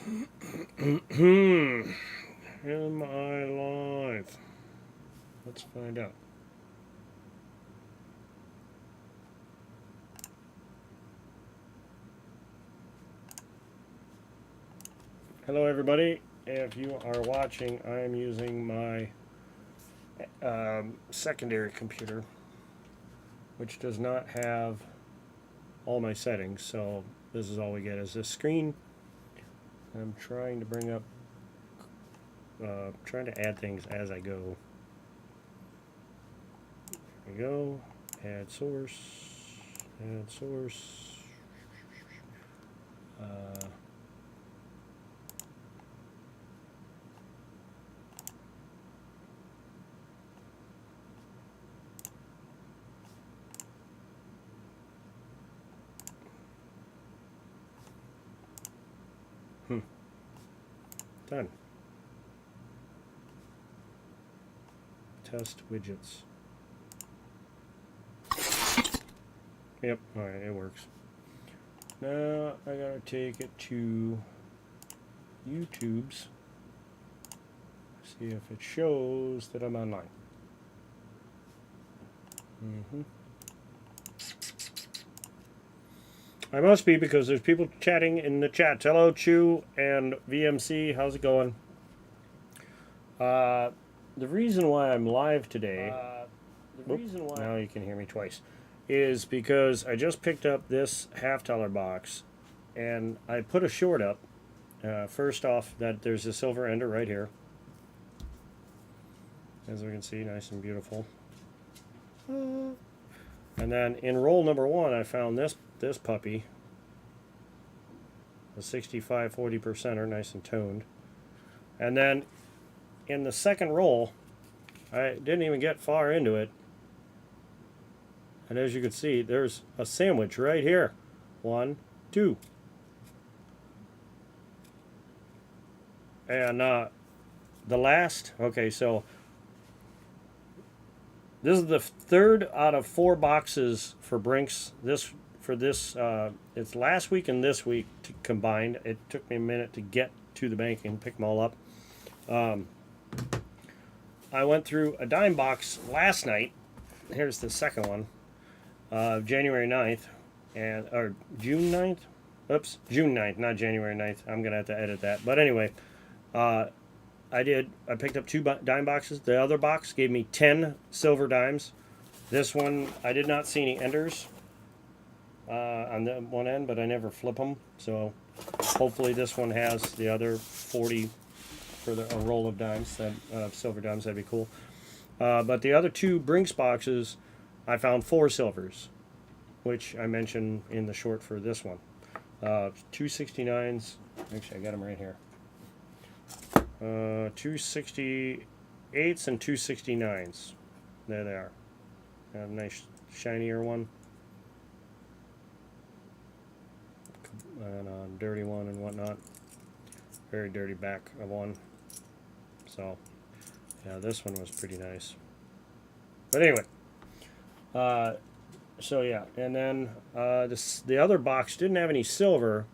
Am I live? Let's find out. Hello, everybody. If you are watching, I am using my secondary computer, which does not have all my settings. So this is all we get is this screen. I'm trying to bring up, trying to add things as I go. There we go. Add source. Add source. Done. Test widgets. Yep, alright, it works. Now I gotta take it to YouTube's. See if it shows that I'm online. I must be, because there's people chatting in the chat. Hello, Chew and VMC. How's it going? The reason why I'm live today, now you can hear me twice, is because I just picked up this $half box, and I put a short up. First off, that there's a silver ender right here. As we can see, nice and beautiful. And then in roll number one, I found this puppy, a 65 40%er, nice and toned. And then in the second roll, I didn't even get far into it, and as you can see, there's a sandwich right here. 1, 2. And the last, okay, so this is the third out of 4 boxes for Brinks. It's last week and this week combined. It took me a minute to get to the bank and pick them all up. I went through a dime box last night. Here's the second one, January 9th, or June 9th? Oops, June 9th, not January 9th. I'm going to have to edit that. But anyway, I picked up 2 dime boxes. The other box gave me 10 silver dimes. This one, I did not see any enders on the one end, but I never flip them. So hopefully this one has the other 40 for a roll of dimes, silver dimes. That'd be cool. But the other 2 Brinks boxes, I found 4 silvers, which I mentioned in the short for this one. 269s. Actually, I got them right here. 268s and 269s. There they are. A nice shinier one. And a dirty one and whatnot. Very dirty back of one. So, yeah, this one was pretty nice. But anyway, so yeah, and then the other box didn't have any silver,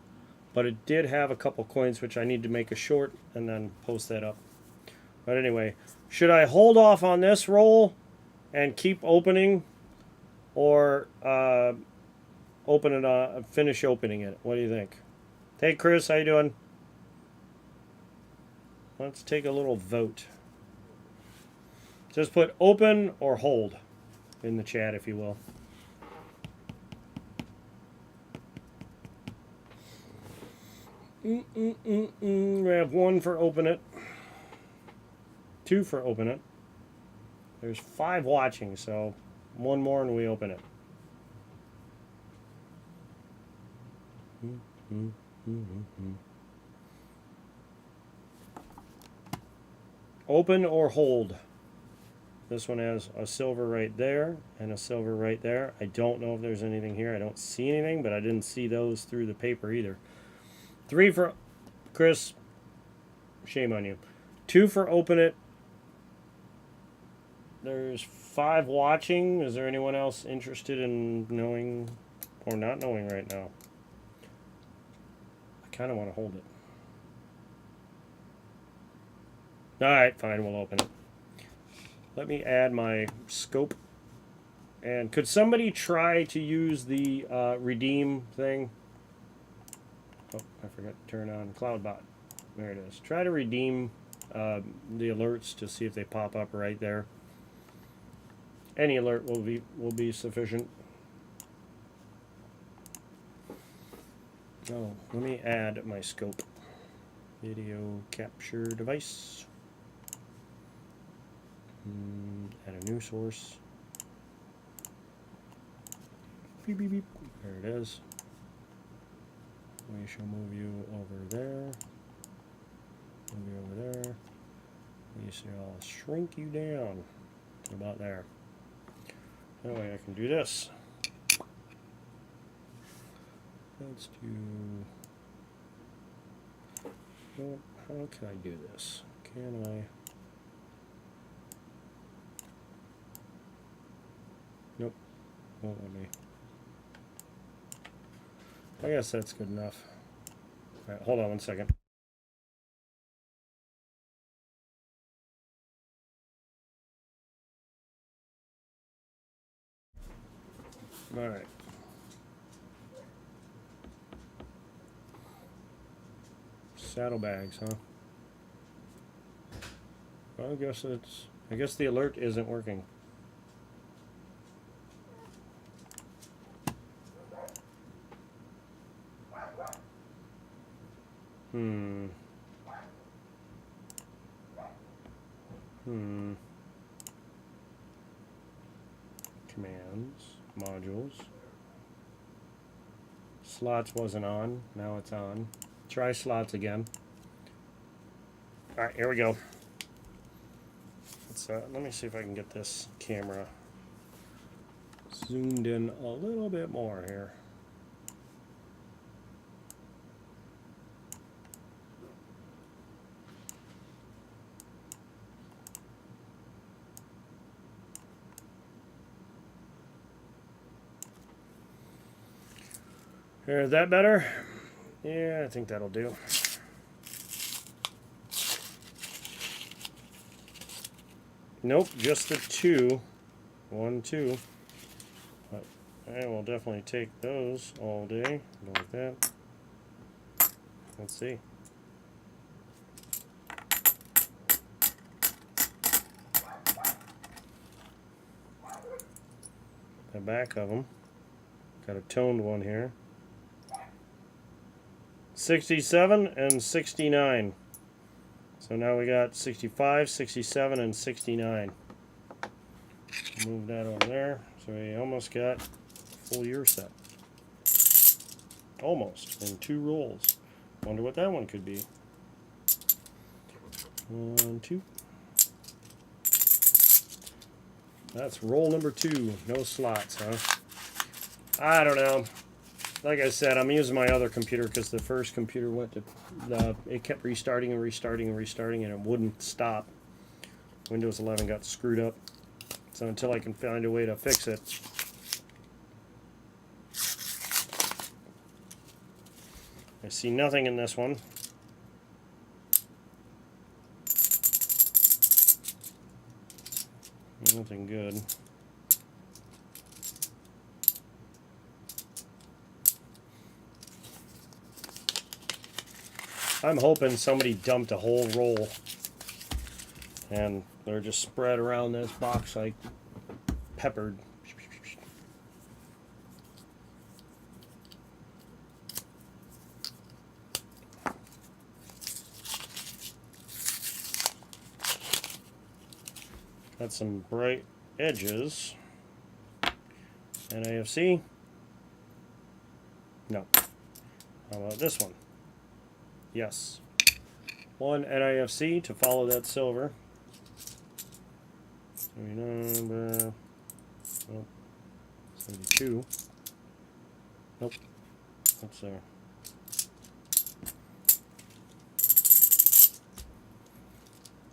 but it did have a couple coins, which I need to make a short and then post that up. But anyway, should I hold off on this roll and keep opening, or finish opening it? What do you think? Hey, Chris, how you doing? Let's take a little vote. Just put open or hold in the chat, if you will. We have 1 for open it, 2 for open it. There's 5 watching, so 1 more and we open it. Open or hold. This one has a silver right there and a silver right there. I don't know if there's anything here. I don't see anything, but I didn't see those through the paper either. 3 for Chris. Shame on you. 2 for open it. There's 5 watching. Is there anyone else interested in knowing or not knowing right now? I kind of want to hold it. Alright, fine, we'll open it. Let me add my scope. And could somebody try to use the redeem thing? Oh, I forgot to turn on CloudBot. There it is. Try to redeem the alerts to see if they pop up right there. Any alert will be sufficient. Oh, let me add my scope. Video capture device. Add a new source. Beep, beep, beep. There it is. We shall move you over there. Move you over there. We shall shrink you down to about there. That way I can do this. Let's do... Well, how can I do this? Can I... Nope. Won't let me. I guess that's good enough. Alright, hold on one second. Alright. Saddlebags, huh? Well, I guess the alert isn't working. Commands, modules. Slots wasn't on, now it's on. Try slots again. Alright, here we go. Let me see if I can get this camera zoomed in a little bit more here. Is that better? Yeah, I think that'll do. Nope, just the two. 1, 2. But I will definitely take those all day. Go like that. Let's see. The back of them. Got a toned one here. 67 and 69. So now we got 65, 67, and 69. Move that over there. So we almost got a full year set. Almost. In 2 rolls. Wonder what that one could be. 1, 2. That's roll number 2. No slots, huh? I don't know. Like I said, I'm using my other computer because the first computer went to it kept restarting and restarting and restarting, and it wouldn't stop. Windows 11 got screwed up. So until I can find a way to fix it. I see nothing in this one. Nothing good. I'm hoping somebody dumped a whole roll and they're just spread around this box like peppered. Got some bright edges. NAFC? No. How about this one? Yes. 1 NIFC to follow that silver. Number 72. Nope. That's there.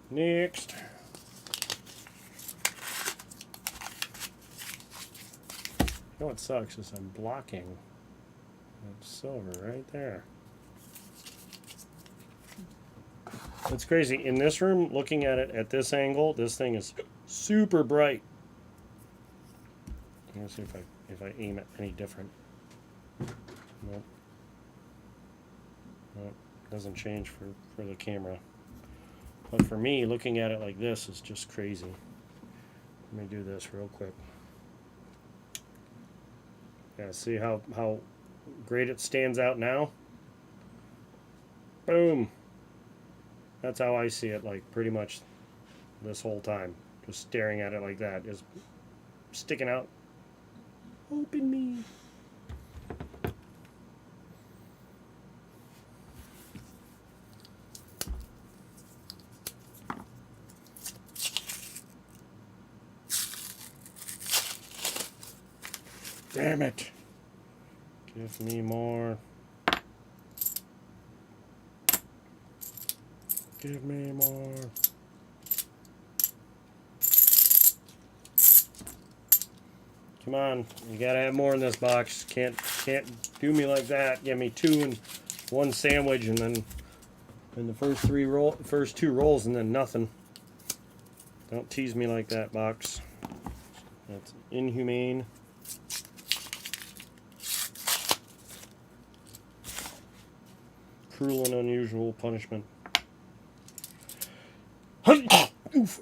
Next. You know what sucks is I'm blocking that silver right there. It's crazy. In this room, looking at it at this angle, this thing is super bright. Let's see if I aim it any different. Nope. Nope. Doesn't change for the camera. But for me, looking at it like this is just crazy. Let me do this real quick. Yeah, see how great it stands out now? Boom. That's how I see it, like pretty much this whole time. Just staring at it like that, just sticking out. Open me. Damn it. Give me more. Give me more. Come on, you gotta have more in this box. Can't do me like that. Give me 2 and 1 sandwich, and then in the first 2 rolls, and then nothing. Don't tease me like that, box. That's inhumane. Cruel and unusual punishment. Oof.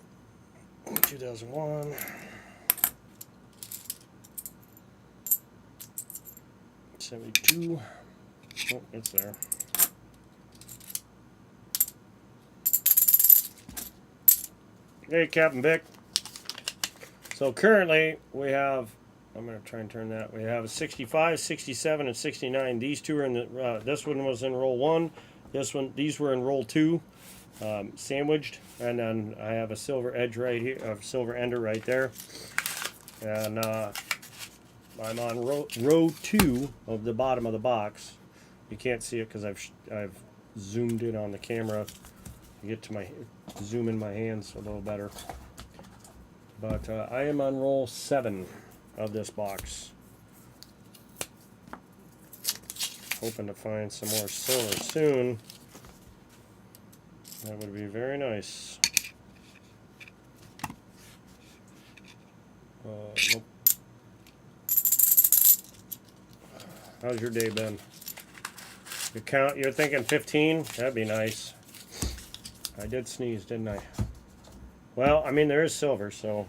2001. '72. Oh, it's there. Hey, Captain Vic. So currently we have, I'm going to try and turn that. We have 65, 67, and 69. These two are in the, this one was in roll 1. These were in roll 2, sandwiched. And then I have a silver edge right here, a silver ender right there. And I'm on row 2 of the bottom of the box. You can't see it because I've zoomed in on the camera to get to zoom in my hands a little better. But I am on roll 7 of this box. Hoping to find some more silver soon. That would be very nice. Nope. How's your day been? You're thinking 15? That'd be nice. I did sneeze, didn't I? Well, I mean, there is silver, so.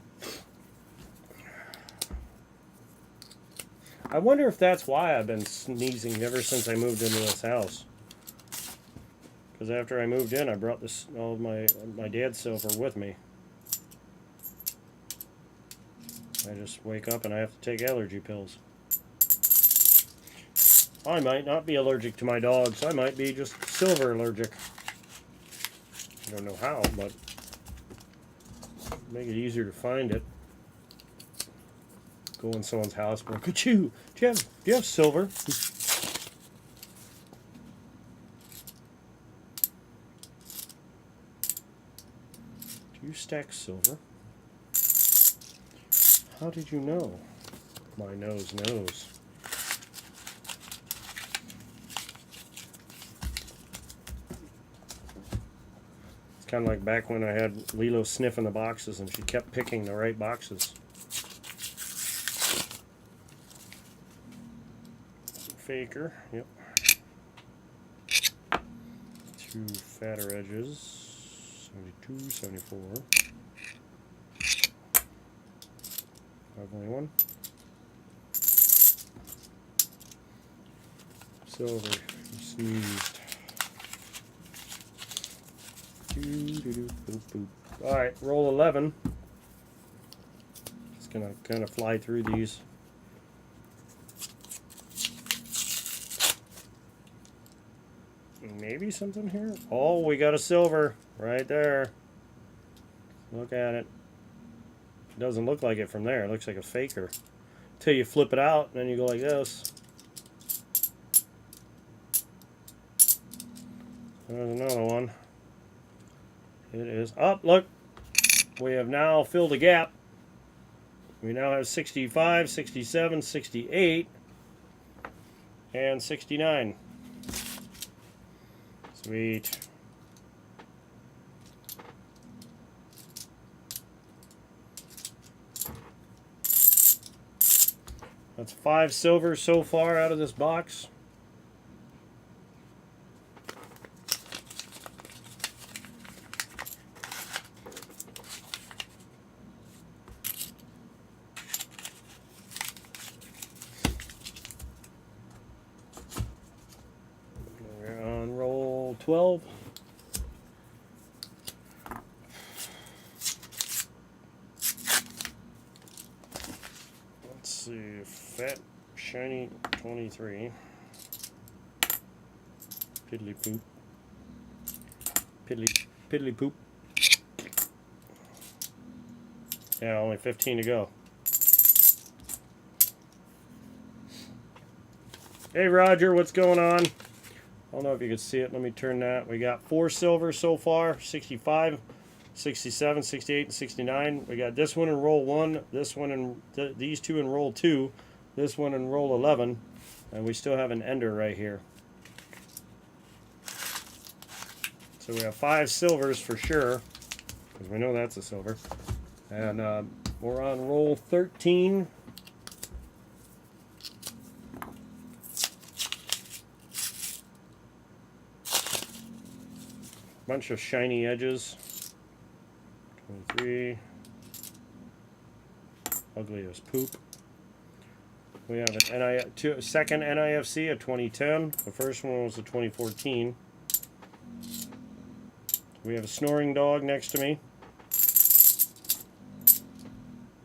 I wonder if that's why I've been sneezing ever since I moved into this house. Because after I moved in, I brought all of my dad's silver with me. I just wake up and I have to take allergy pills. I might not be allergic to my dogs. I might be just silver allergic. I don't know how, but make it easier to find it. Go in someone's house, but could you? Do you have silver? Do you stack silver? How did you know? My nose knows. It's kind of like back when I had Lilo sniffing the boxes and she kept picking the right boxes. Faker, yep. 2 fatter edges, 72, 74. 521. Silver, sneezed. Boop, boop. Alright, roll 11. Just gonna kind of fly through these. Maybe something here. Oh, we got a silver right there. Look at it. It doesn't look like it from there. It looks like a faker. Till you flip it out, and then you go like this. There's another one. It is up. Look, we have now filled a gap. We now have 65, 67, 68, and 69. Sweet. That's 5 silver so far out of this box. We're on roll 12. Let's see, fat, shiny 23. Piddly poop. Piddly poop. Yeah, only 15 to go. Hey Roger, what's going on? I don't know if you can see it. Let me turn that. We got 4 silver so far, 65, 67, 68, and 69. We got this one in roll 1, this one in these two in roll 2, this one in roll 11, and we still have an ender right here. So we have 5 silvers for sure, because we know that's a silver. And we're on roll 13. Bunch of shiny edges. 23. Ugly as poop. We have a second NIFC, a 2010. The first one was a 2014. We have a snoring dog next to me.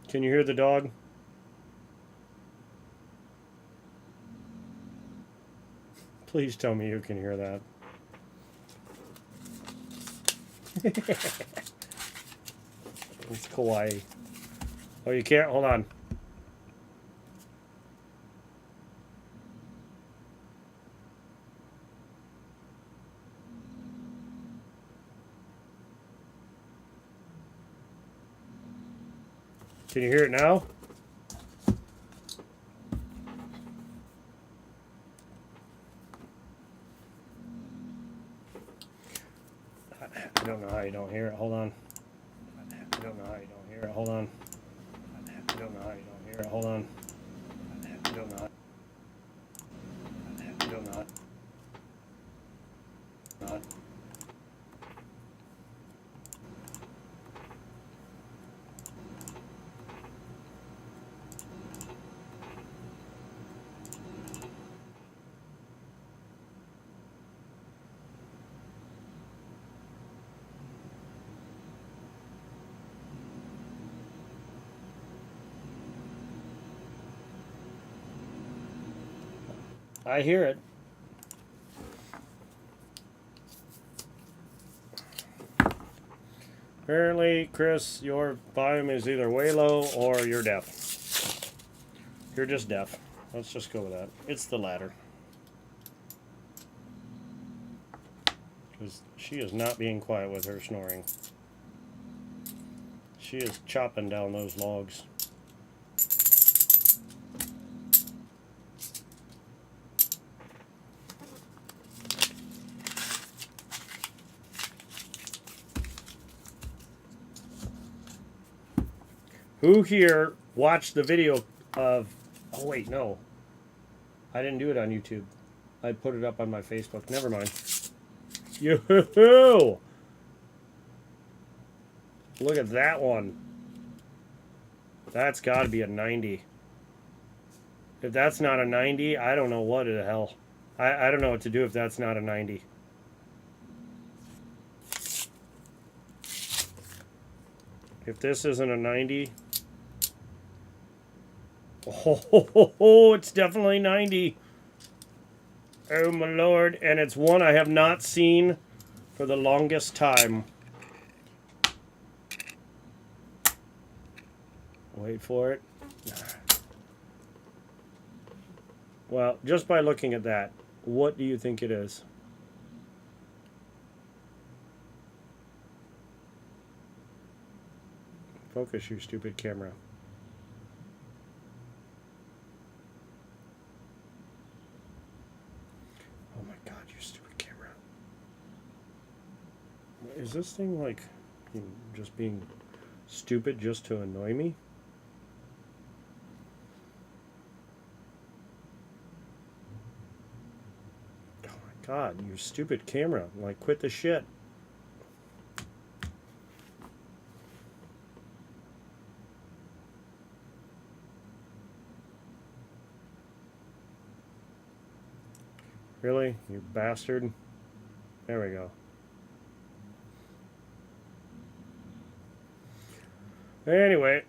Can you hear the dog? Please tell me you can hear that. It's kawaii. Oh, you can't? Hold on. Can you hear it now? I don't know how you don't hear it. Hold on. I don't know how you don't hear it. Hold on. I don't know how you don't hear it. Hold on. I don't know. I don't know. Not. I hear it. Apparently, Chris, your volume is either way low or you're deaf. You're just deaf. Let's just go with that. It's the latter. Because she is not being quiet with her snoring. She is chopping down those logs. Who here watched the video of... Oh, wait, no. I didn't do it on YouTube. I put it up on my Facebook. Never mind. Yoo-hoo-hoo! Look at that one. That's got to be a 90. If that's not a 90, I don't know what the hell. I don't know what to do if that's not a 90. If this isn't a 90... Oh, it's definitely 90. Oh my lord. And it's one I have not seen for the longest time. Wait for it. Well, just by looking at that, what do you think it is? Focus, you stupid camera. Oh my god, you stupid camera. Is this thing like just being stupid just to annoy me? God, you stupid camera. Like, quit the shit. Really? You bastard? There we go. Anyway,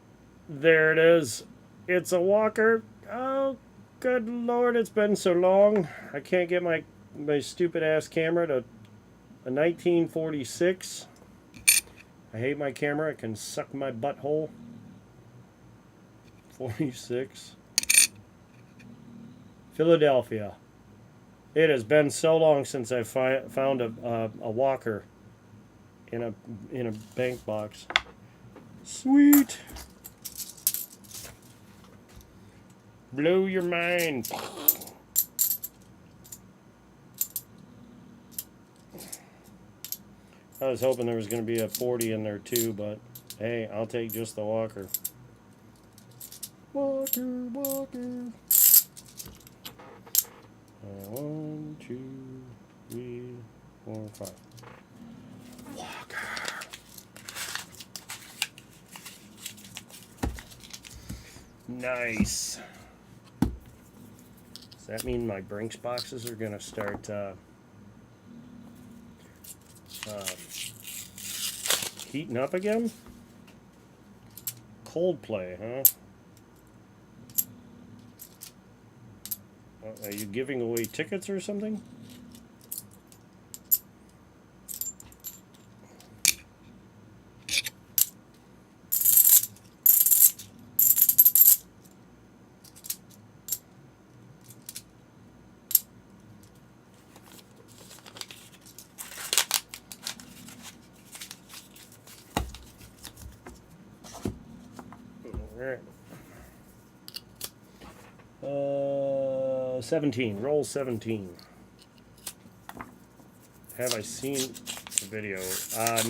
there it is. It's a walker. Oh, good lord, it's been so long. I can't get my stupid ass camera to a 1946. I hate my camera. It can suck my butthole. 46. Philadelphia. It has been so long since I found a walker in a bank box. Sweet. Blow your mind. I was hoping there was going to be a 40 in there too, but hey, I'll take just the walker. Walker, walker. 1, 2, 3, 4, 5. Walker. Nice. Does that mean my Brinks boxes are going to start heating up again? Coldplay, huh? Are you giving away tickets or something? Alright. 17. Roll 17. Have I seen the video?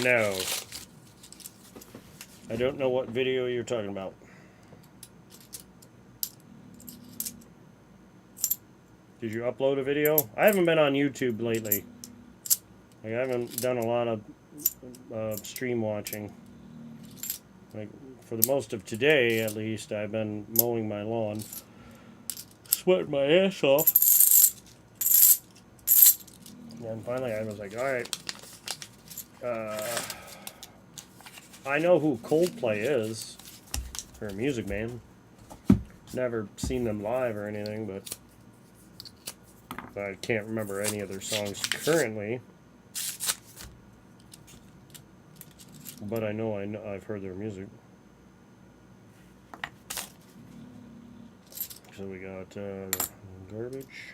No. I don't know what video you're talking about. Did you upload a video? I haven't been on YouTube lately. Like, I haven't done a lot of stream watching. Like, for the most of today, at least, I've been mowing my lawn. Sweating my ass off. And finally I was like, alright. I know who Coldplay is. They're a music band. Never seen them live or anything, but I can't remember any of their songs currently. But I know I've heard their music. So we got garbage.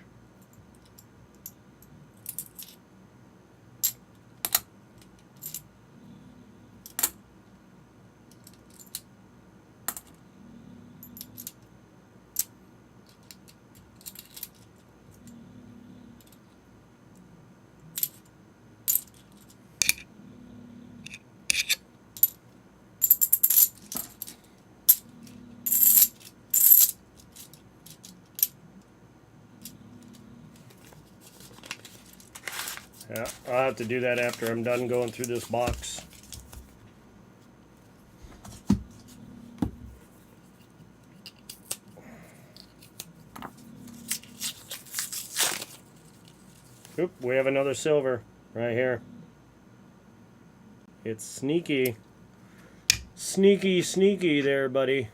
Yeah, I'll have to do that after I'm done going through this box. Oop, we have another silver right here. It's sneaky. Sneaky, sneaky there, buddy.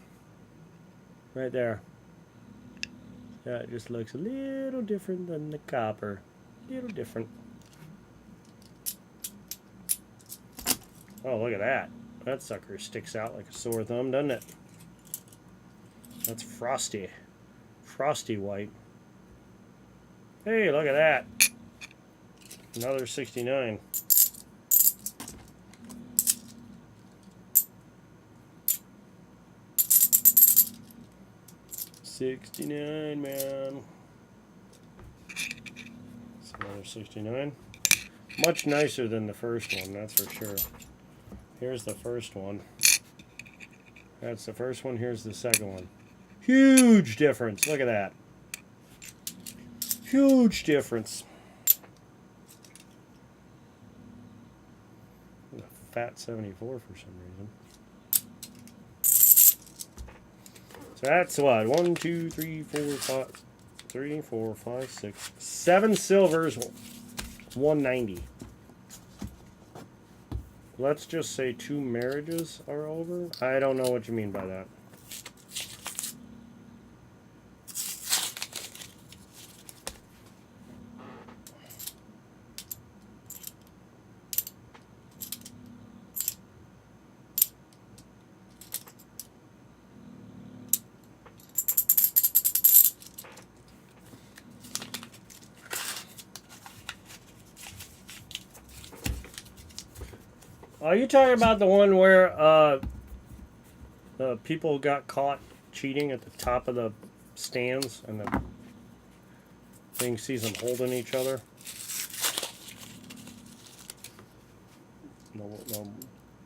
Right there. Yeah, it just looks a little different than the copper. A little different. Oh, look at that. That sucker sticks out like a sore thumb, doesn't it? That's frosty. Frosty white. Hey, look at that. Another 69. $69, man. That's another 69. Much nicer than the first one, that's for sure. Here's the first one. That's the first one. Here's the second one. Huge difference. Look at that. Huge difference. fat 74 for some reason. So that's what? 1, 2, 3, 4, 5. 3, 4, 5, 6, 7 silvers, 190. Let's just say 2 marriages are over. I don't know what you mean by that. Are you talking about the one where people got caught cheating at the top of the stands and the thing sees them holding each other?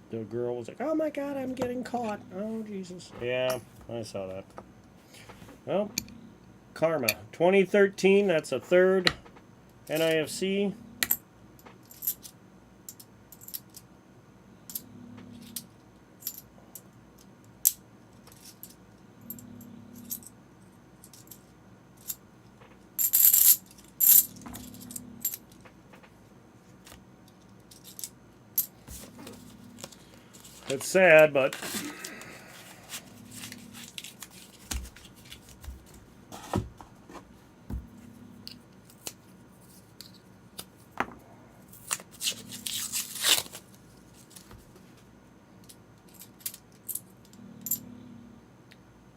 The girl was like, "Oh my God, I'm getting caught. Oh Jesus." Yeah, I saw that. Well, Karma. 2013, that's a third NIFC. It's sad, but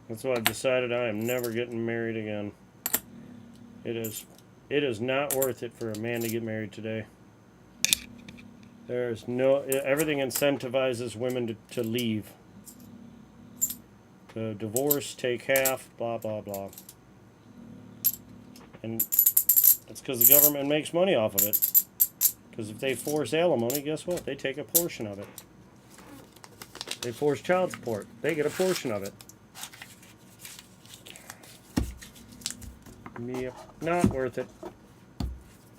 that's why I've decided I am never getting married again. It is not worth it for a man to get married today. There's no, everything incentivizes women to leave. To divorce, take half, blah, blah, blah. And that's because the government makes money off of it. Because if they force alimony, guess what? They take a portion of it. They force child support. They get a portion of it. Yep, not worth it.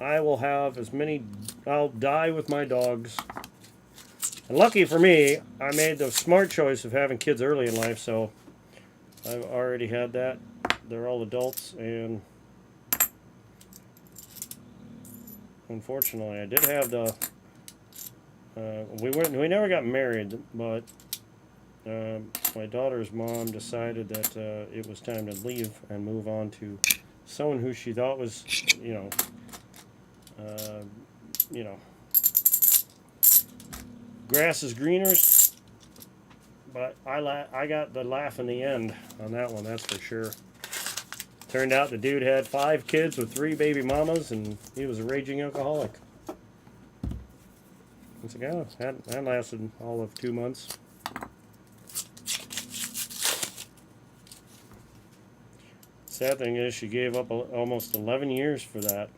I will have as many, I'll die with my dogs. And lucky for me, I made the smart choice of having kids early in life, so I've already had that. They're all adults, and unfortunately, I did have the, we never got married, but my daughter's mom decided that it was time to leave and move on to someone who she thought was, grass is greener, but I got the laugh in the end on that one, that's for sure. Turned out the dude had 5 kids with 3 baby mamas, and he was a raging alcoholic. It's like, oh, that lasted all of 2 months. Sad thing is, she gave up almost 11 years for that.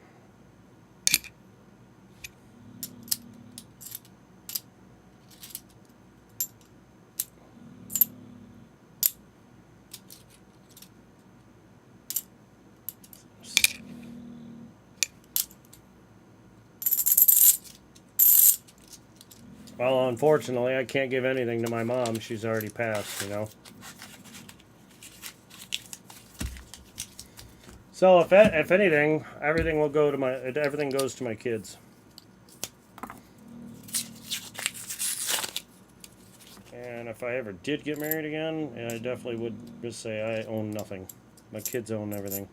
Well, unfortunately, I can't give anything to my mom. She's already passed, So if anything, everything goes to my kids. And if I ever did get married again, I definitely would just say I own nothing. My kids own everything.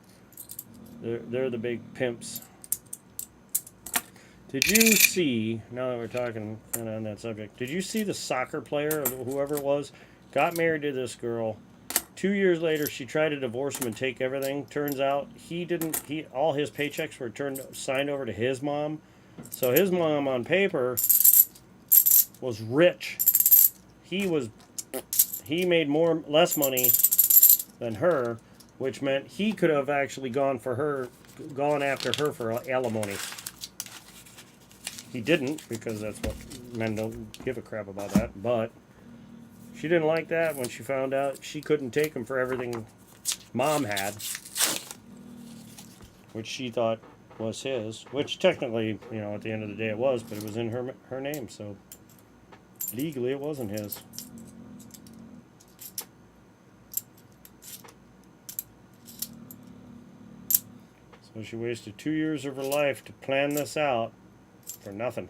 They're the big pimps. Did you see, now that we're talking kind of on that subject, did you see the soccer player, or whoever it was, got married to this girl? 2 years later, she tried to divorce him and take everything. Turns out all his paychecks were signed over to his mom. So his mom on paper was rich. He made less money than her, which meant he could have actually gone after her for alimony. He didn't, because that's what men don't give a crap about that, but she didn't like that when she found out she couldn't take him for everything mom had, which she thought was his, which technically, at the end of the day it was, but it was in her name, so legally it wasn't his. So she wasted 2 years of her life to plan this out for nothing.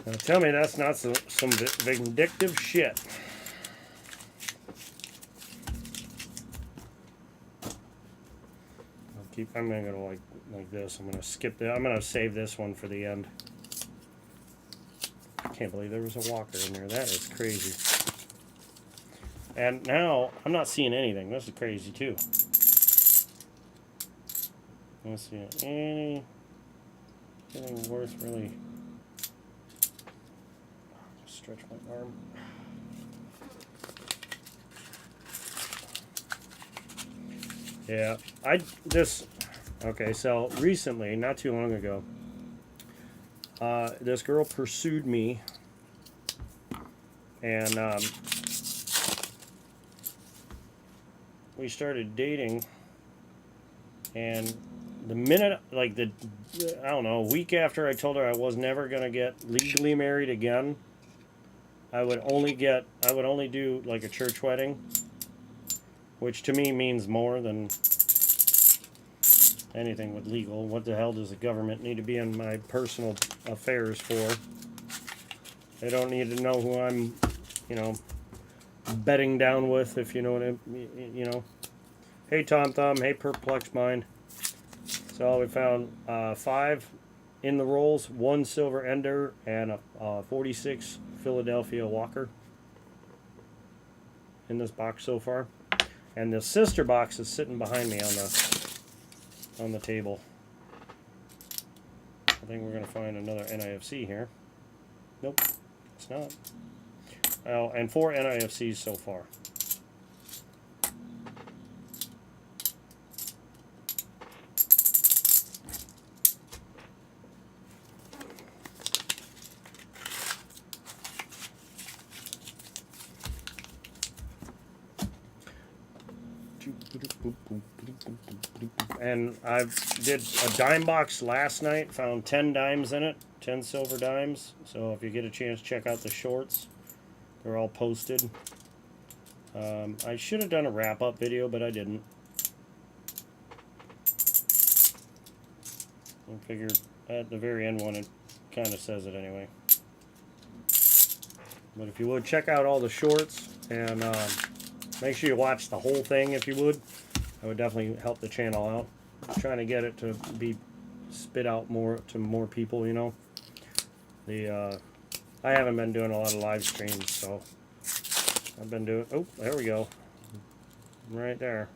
Now tell me that's not some vindictive shit. I'm gonna go like this. I'm gonna skip that. I'm gonna save this one for the end. I can't believe there was a walker in there. That is crazy. And now I'm not seeing anything. This is crazy too. Let's see anything worth really. Stretch my arm. Yeah, okay, so recently, not too long ago, this girl pursued me, and we started dating, and the minute, like I don't know, a week after I told her I was never going to get legally married again, I would only do like a church wedding, which to me means more than anything with legal. What the hell does the government need to be in my personal affairs for? They don't need to know who I'm, bedding down with, if you know what I. Hey Tom Thumb, hey Perplexed Mind. So we found 5 in the rolls, 1 Silver Ender, and a 46 Philadelphia Walker in this box so far. And the sister box is sitting behind me on the table. I think we're going to find another NIFC here. Nope, it's not. Oh, and 4 NIFCs so far. And I did a dime box last night, found 10 dimes in it, 10 silver dimes. So if you get a chance, check out the shorts. They're all posted. I should have done a wrap-up video, but I didn't. I figured at the very end one, it kind of says it anyway. But if you would, check out all the shorts, and make sure you watch the whole thing if you would. That would definitely help the channel out. I'm trying to get it to be spit out more to more people, I haven't been doing a lot of live streams, so I've been doing. Oh, there we go. Right there.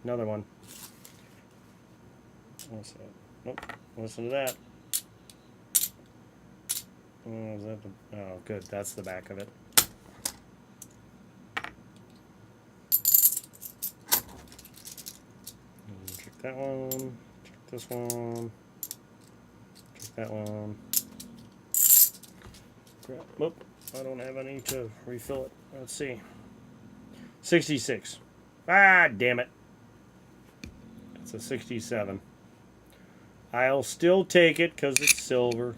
Another one. What's that? Nope. Listen to that. Oh, is that the? Oh, good. That's the back of it. Check that one. Check this one. Check that one. Crap. Whoop. I don't have any to refill it. Let's see. 66. Ah, damn it. That's a 67. I'll still take it because it's silver.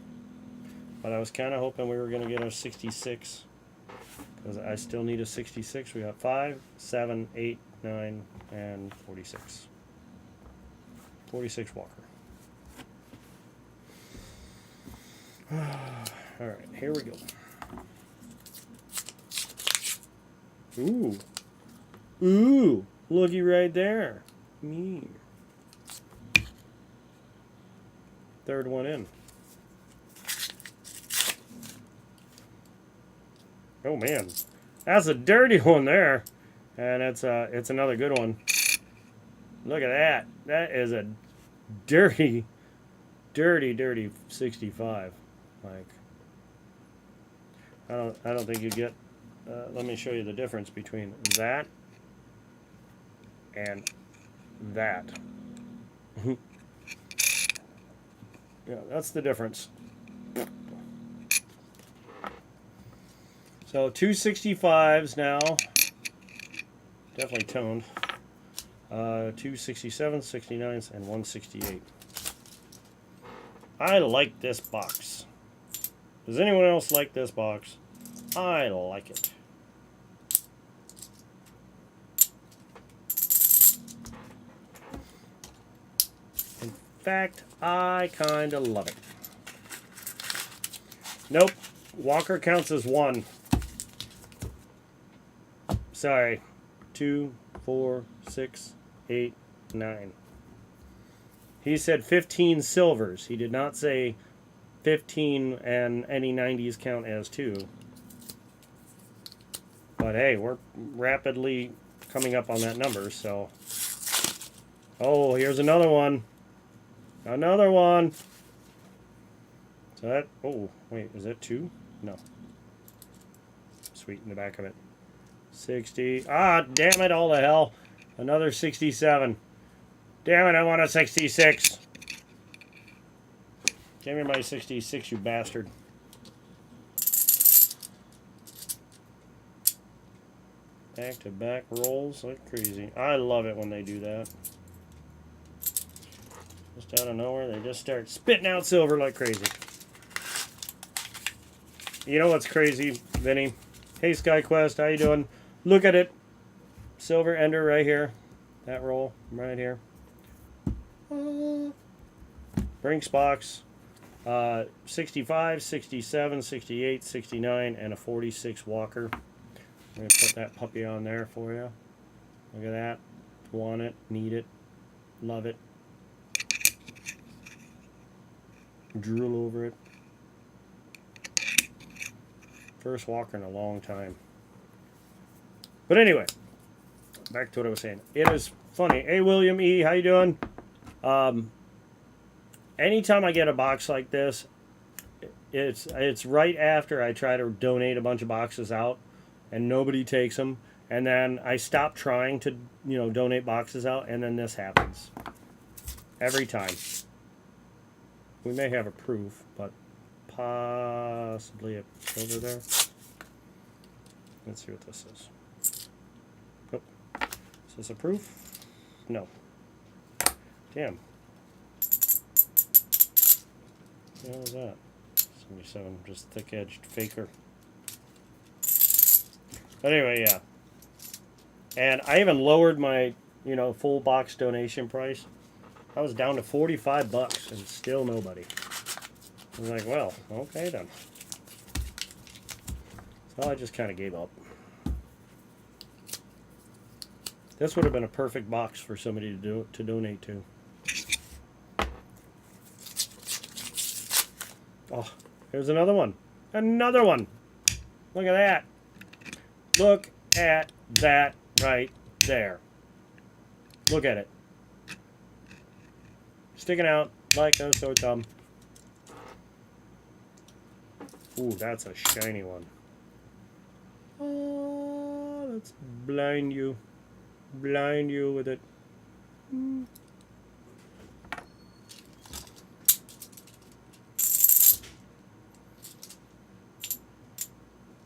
But I was kind of hoping we were going to get a 66. Because I still need a 66. We got 5, 7, 8, 9, and 46. 46 Walker. Alright, here we go. Ooh. Ooh. Looky right there. Me. Third one in. Oh man. That's a dirty one there. And it's another good one. Look at that. That is a dirty 65. Like, I don't think you get. Let me show you the difference between that and that. Yeah, that's the difference. So 265s now. Definitely toned. 267, 69s, and 168. I like this box. Does anyone else like this box? I like it. In fact, I kind of love it. Nope. Walker counts as 1. Sorry. 2, 4, 6, 8, 9. He said 15 silvers. He did not say 15 and any 90s count as 2. But hey, we're rapidly coming up on that number, so. Oh, here's another one. Another one. So that, oh, wait, is that 2? No. Sweet in the back of it. 60. Ah, damn it, all the hell. Another 67. Damn it, I want a 66. Give me my 66, you bastard. Back-to-back rolls like crazy. I love it when they do that. Just out of nowhere, they just start spitting out silver like crazy. You know what's crazy, Vinny? Hey, SkyQuest, how you doing? Look at it. Silver ender right here. That roll right here. Brinks box. 65, 67, 68, 69, and a 46 Walker. I'm going to put that puppy on there for you. Look at that. Want it, need it, love it. Drool over it. First Walker in a long time. But anyway, back to what I was saying. It is funny. Hey, William E., how you doing? Anytime I get a box like this, it's right after I try to donate a bunch of boxes out, and nobody takes them, and then I stop trying to, donate boxes out, and then this happens every time. We may have a proof, but possibly over there. Let's see what this is. Nope. Is this a proof? No. Damn. What was that? 77, just thick-edged faker. But anyway, yeah. And I even lowered my, full box donation price. I was down to 45 bucks and still nobody. I was like, well, okay then. So I just kind of gave up. This would have been a perfect box for somebody to donate to. Oh, here's another one. Another one. Look at that. Look at that right there. Look at it. Sticking out like a sore thumb. Ooh, that's a shiny one. Oh, let's blind you. Blind you with it.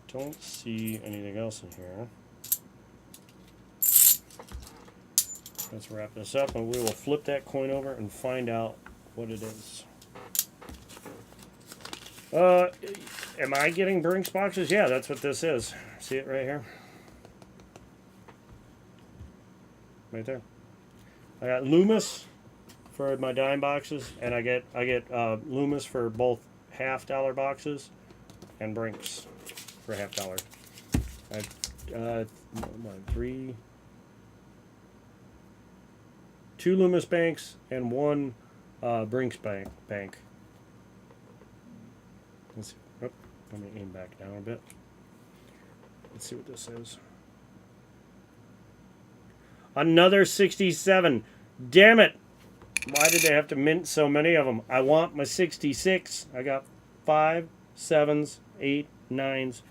Don't see anything else in here. Let's wrap this up and we will flip that coin over and find out what it is. Am I getting Brinks boxes? Yeah, that's what this is. See it right here? Right there. I got Loomis for my dime boxes, and I get Loomis for both $half boxes and Brinks for $half. I have 2 Loomis banks and 1 Brinks bank. Let's see. Oh, let me aim back down a bit. Let's see what this is. Another 67. Damn it! Why did they have to mint so many of them? I want my 66. I got 5, 7s, 8, 9s.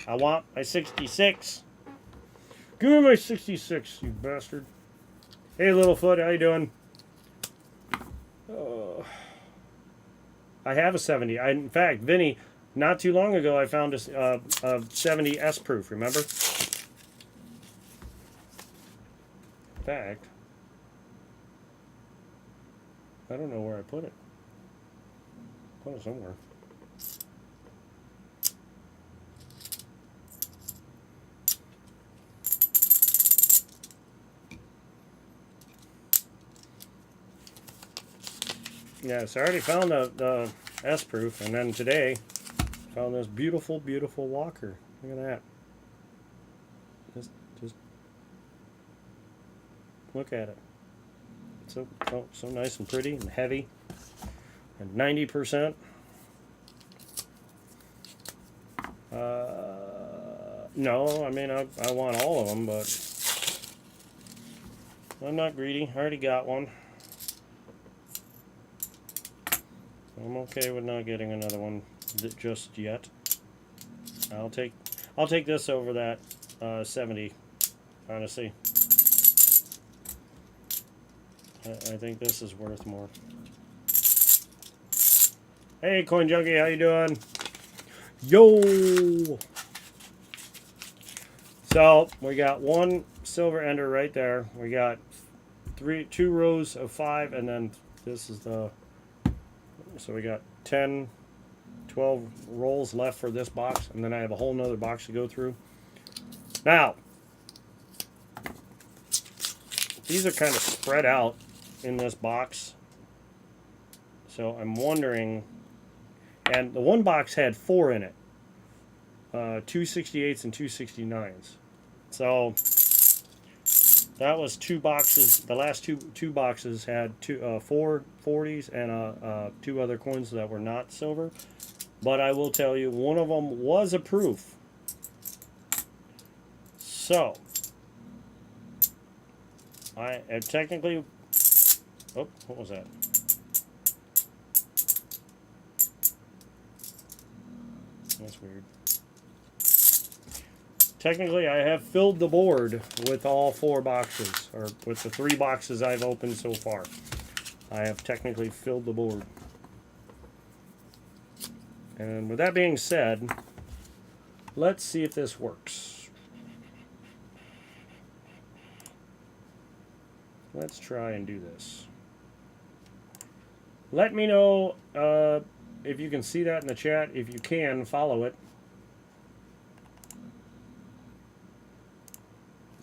I want my 66. Give me my 66, you bastard. Hey, Littlefoot, how you doing? I have a 70. In fact, Vinny, not too long ago, I found a 70 S proof. Remember? fact, I don't know where I put it. Put it somewhere. Yeah, so I already found the S-proof, and then today found this beautiful, beautiful walker. Look at that. Just look at it. So nice and pretty and heavy, and 90%. No, I mean I want all of them, but I'm not greedy. I already got one. I'm okay with not getting another one just yet. I'll take this over that 70. Honestly, I think this is worth more. Hey, Coin Junkie, how you doing? Yo. So we got one silver ender right there. We got two rows of 5, and then this is the. So we got 10, 12 rolls left for this box, and then I have a whole nother box to go through. Now, these are kind of spread out in this box. So I'm wondering, and the one box had 4 in it. 268s and 269s. So that was 2 boxes. The last two boxes had 4 40s and 2 other coins that were not silver. But I will tell you, one of them was a proof. So I technically. Oh, what was that? That's weird. Technically, I have filled the board with all 4 boxes, or with the 3 boxes I've opened so far. I have technically filled the board. And with that being said, let's see if this works. Let's try and do this. Let me know if you can see that in the chat. If you can, follow it.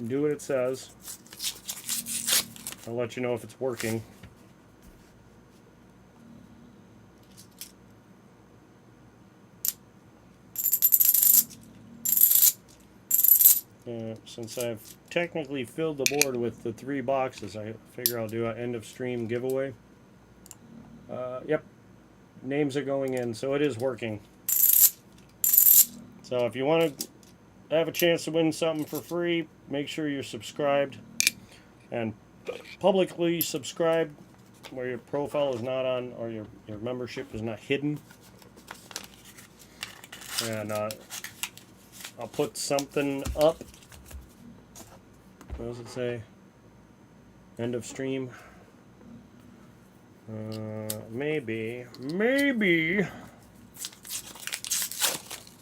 Do what it says. I'll let you know if it's working. Since I've technically filled the board with the 3 boxes, I figure I'll do an end of stream giveaway. Yep, names are going in, so it is working. So if you want to have a chance to win something for free, make sure you're subscribed and publicly subscribed where your profile is not on, or your membership is not hidden. And I'll put something up. What does it say? End of stream. Maybe we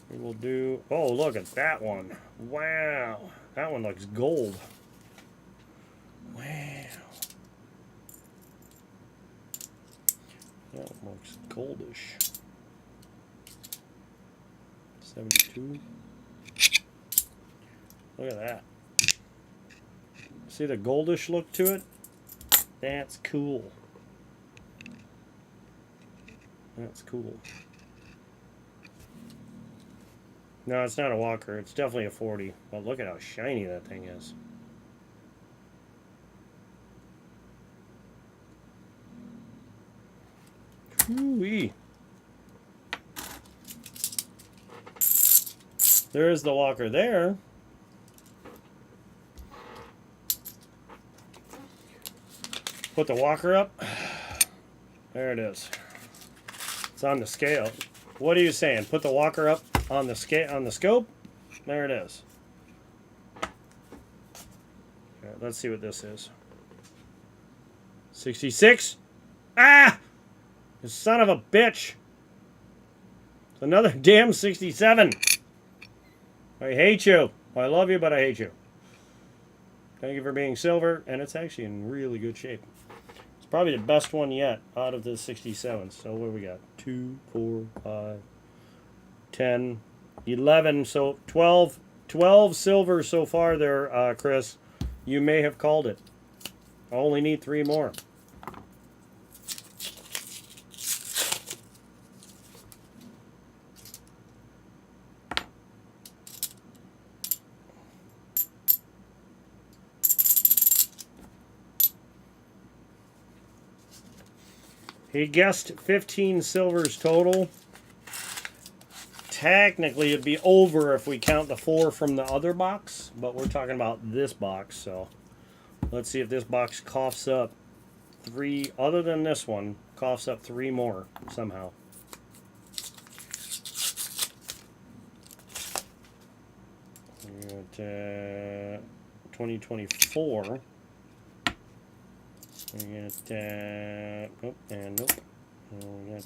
will do. Oh, look at that one! Wow, that one looks gold. Wow, that one looks goldish. 72. Look at that. See the goldish look to it? That's cool. That's cool. No, it's not a walker. It's definitely a 40. But look at how shiny that thing is. Whoo-wee. There is the walker there. Put the walker up. There it is. It's on the scale. What are you saying? Put the walker up on the scale, on the scope? There it is. Okay, let's see what this is. 66? Ah! You son of a bitch. It's another damn 67. I hate you. I love you, but I hate you. Thank you for being silver, and it's actually in really good shape. It's probably the best one yet out of the 67s. So what do we got? 2, 4, 5, 10, 11. So 12 silver so far there, Chris. You may have called it. I only need 3 more. He guessed 15 silvers total. Technically, it'd be over if we count the 4 from the other box, but we're talking about this box, so let's see if this box coughs up 3, other than this one, coughs up 3 more somehow. We got 2024. We got nope, and nope. We got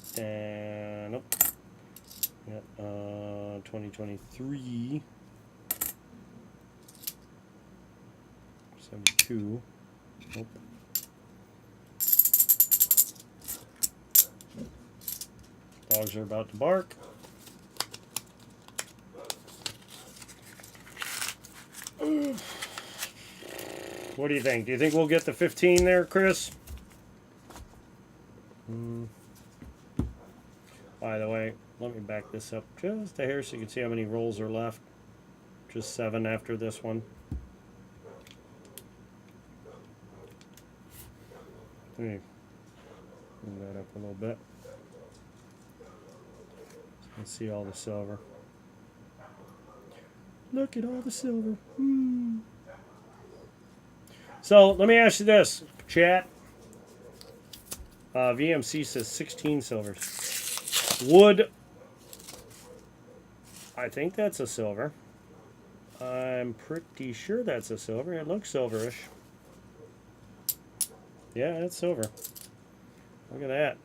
nope. We got 2023. 72. Nope. Dogs are about to bark. What do you think? Do you think we'll get the 15 there, Chris? By the way, let me back this up just a hair so you can see how many rolls are left. Just 7 after this one. Let me move that up a little bit. Let's see all the silver. Look at all the silver. So let me ask you this, chat. VMC says 16 silvers. Wood. I think that's a silver. I'm pretty sure that's a silver. It looks silverish. Yeah, it's silver. Look at that.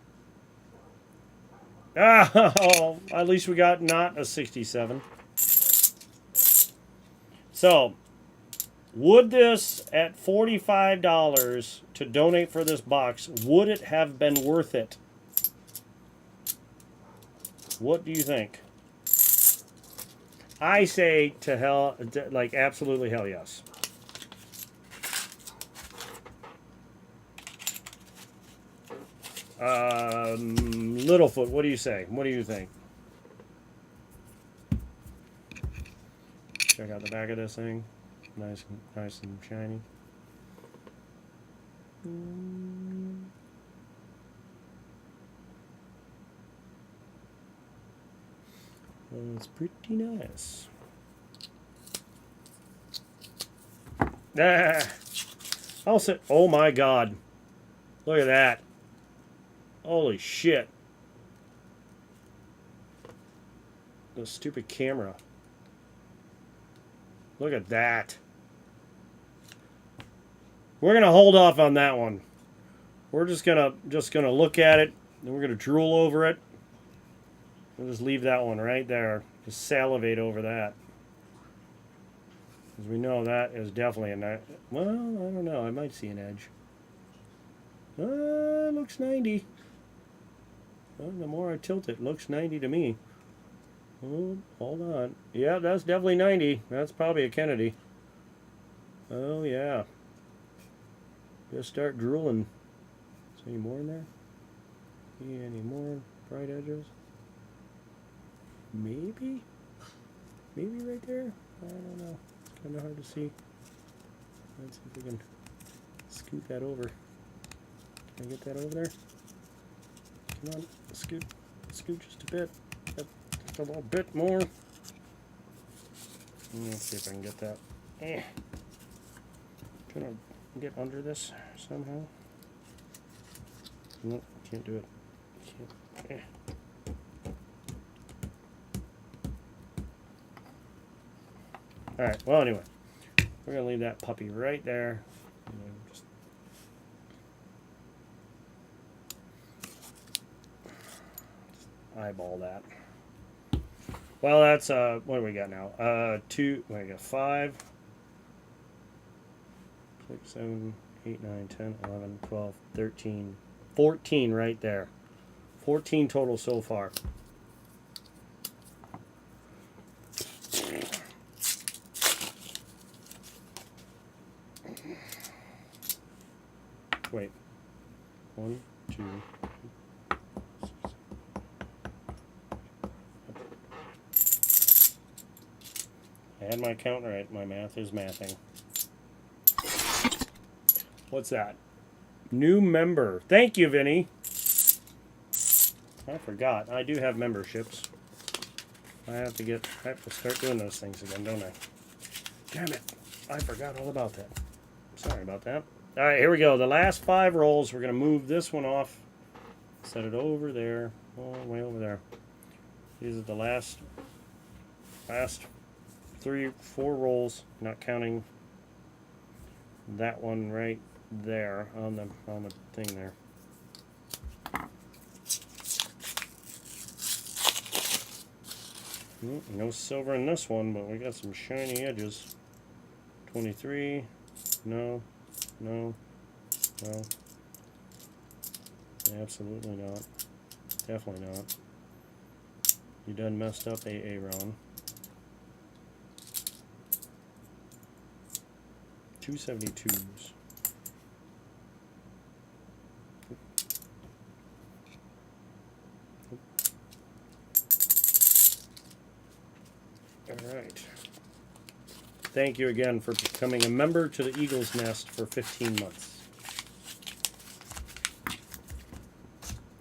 Oh, at least we got not a 67. So, would this, at $45 to donate for this box, would it have been worth it? What do you think? I say to hell, like absolutely hell yes. Littlefoot, what do you say? What do you think? Check out the back of this thing. Nice and shiny. It's pretty nice. I'll say, oh my God. Look at that. Holy shit. The stupid camera. Look at that. We're gonna hold off on that one. We're just gonna look at it, and we're gonna drool over it. We'll just leave that one right there. Just salivate over that. Because we know that is definitely a nice. Well, I don't know. I might see an edge. It looks 90. Well, the more I tilt it, looks 90 to me. Oh, hold on. Yeah, that's definitely 90. That's probably a Kennedy. Oh, yeah. Just start drooling. Is there any more in there? Any more bright edges? Maybe? Maybe right there? I don't know. It's kind of hard to see. Let's see if we can scoot that over. Can I get that over there? Come on, scoot just a bit. Just a little bit more. Let's see if I can get that. Trying to get under this somehow. Nope, can't do it. Can't. Alright, well anyway. We're going to leave that puppy right there. Just eyeball that. Well, that's, what do we got now? We got 5. 6, 7, 8, 9, 10, 11, 12, 13, 14 right there. 14 total so far. Wait. 1, 2. I had my count right. My math is mathing. What's that? New member. Thank you, Vinny. I forgot. I do have memberships. I have to start doing those things again, don't I? Damn it. I forgot all about that. Sorry about that. All right, here we go. The last 5 rolls. We're going to move this one off. Set it over there. Oh, way over there. These are the last 3, 4 rolls, not counting that one right there on the thing there. No silver in this one, but we got some shiny edges. 23. No. Absolutely not. Definitely not. You done messed up, Ron. 272s. All right. Thank you again for becoming a member to the Eagle's Nest for 15 months.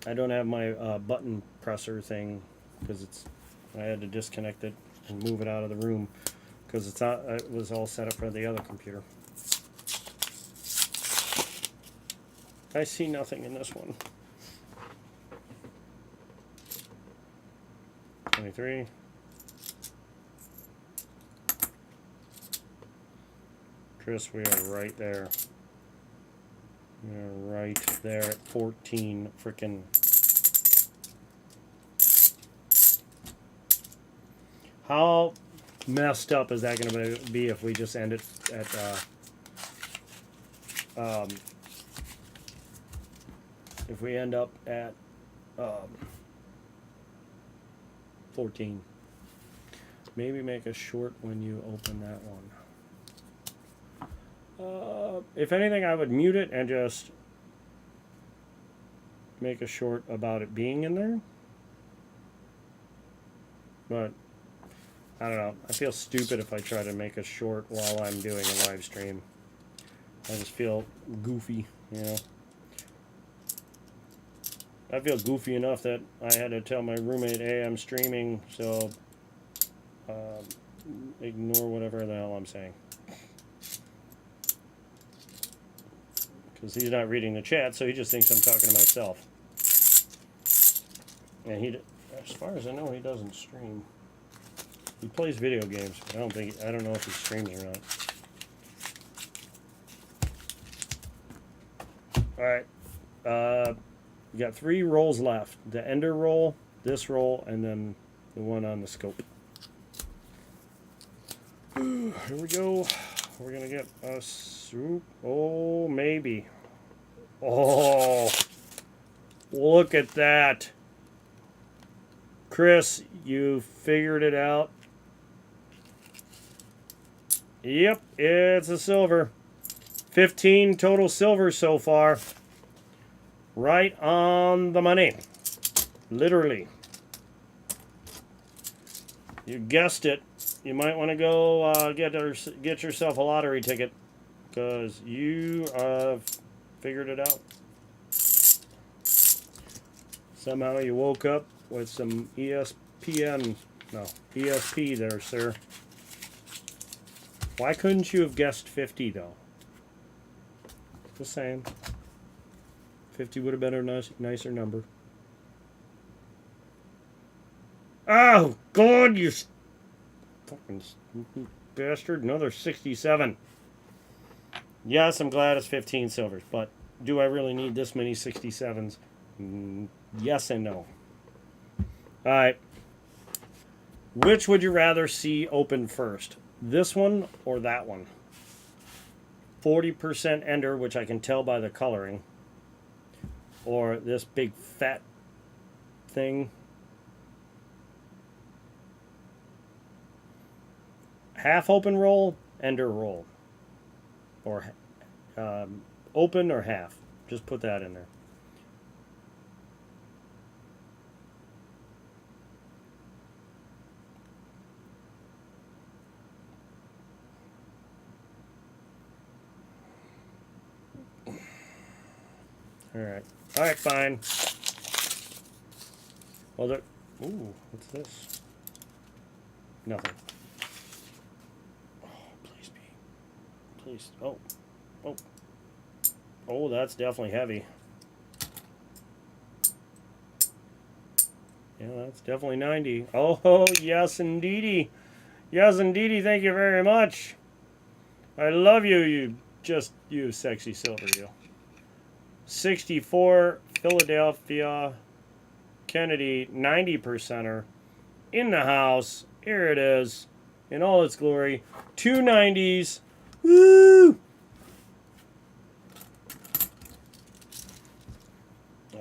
I don't have my button presser thing because I had to disconnect it and move it out of the room because it was all set up for the other computer. I see nothing in this one. 23. Chris, we are right there. We are right there at 14 frickin'. How messed up is that going to be if we just end it at if we end up at 14? Maybe make a short when you open that one. If anything, I would mute it and just make a short about it being in there. But I don't know. I feel stupid if I try to make a short while I'm doing a live stream. I just feel goofy, you know. I feel goofy enough that I had to tell my roommate, hey, I'm streaming, so ignore whatever the hell I'm saying. Because he's not reading the chat, so he just thinks I'm talking to myself. And as far as I know, he doesn't stream. He plays video games, but I don't know if he's streaming or not. All right, we got 3 rolls left: the ender roll, this roll, and then the one on the scope. Here we go. We're gonna get a soup. Oh, maybe. Oh, look at that. Chris, you figured it out. Yep, it's a silver. 15 total silver so far. Right on the money. Literally. You guessed it. You might want to go get yourself a lottery ticket because you figured it out. Somehow you woke up with some ESP there, sir. Why couldn't you have guessed 50 though? Just saying. 50 would have been a nicer number. Oh, God, you fucking bastard. Another 67. Yes, I'm glad it's 15 silvers, but do I really need this many 67s? Yes and no. All right. Which would you rather see open first? This one or that one? 40% ender, which I can tell by the coloring, or this big fat thing. Half open roll, ender roll, or open or half. Just put that in there. All right, fine. Well, there. Ooh, what's this? Nothing. Oh, please be. Please. Oh. Oh. Oh, that's definitely heavy. Yeah, that's definitely 90. Oh, yes, indeedy. Yes, indeedy. Thank you very much. I love you, you sexy silver, you. 64 Philadelphia Kennedy 90%er in the house. Here it is in all its glory. 290s. Woo!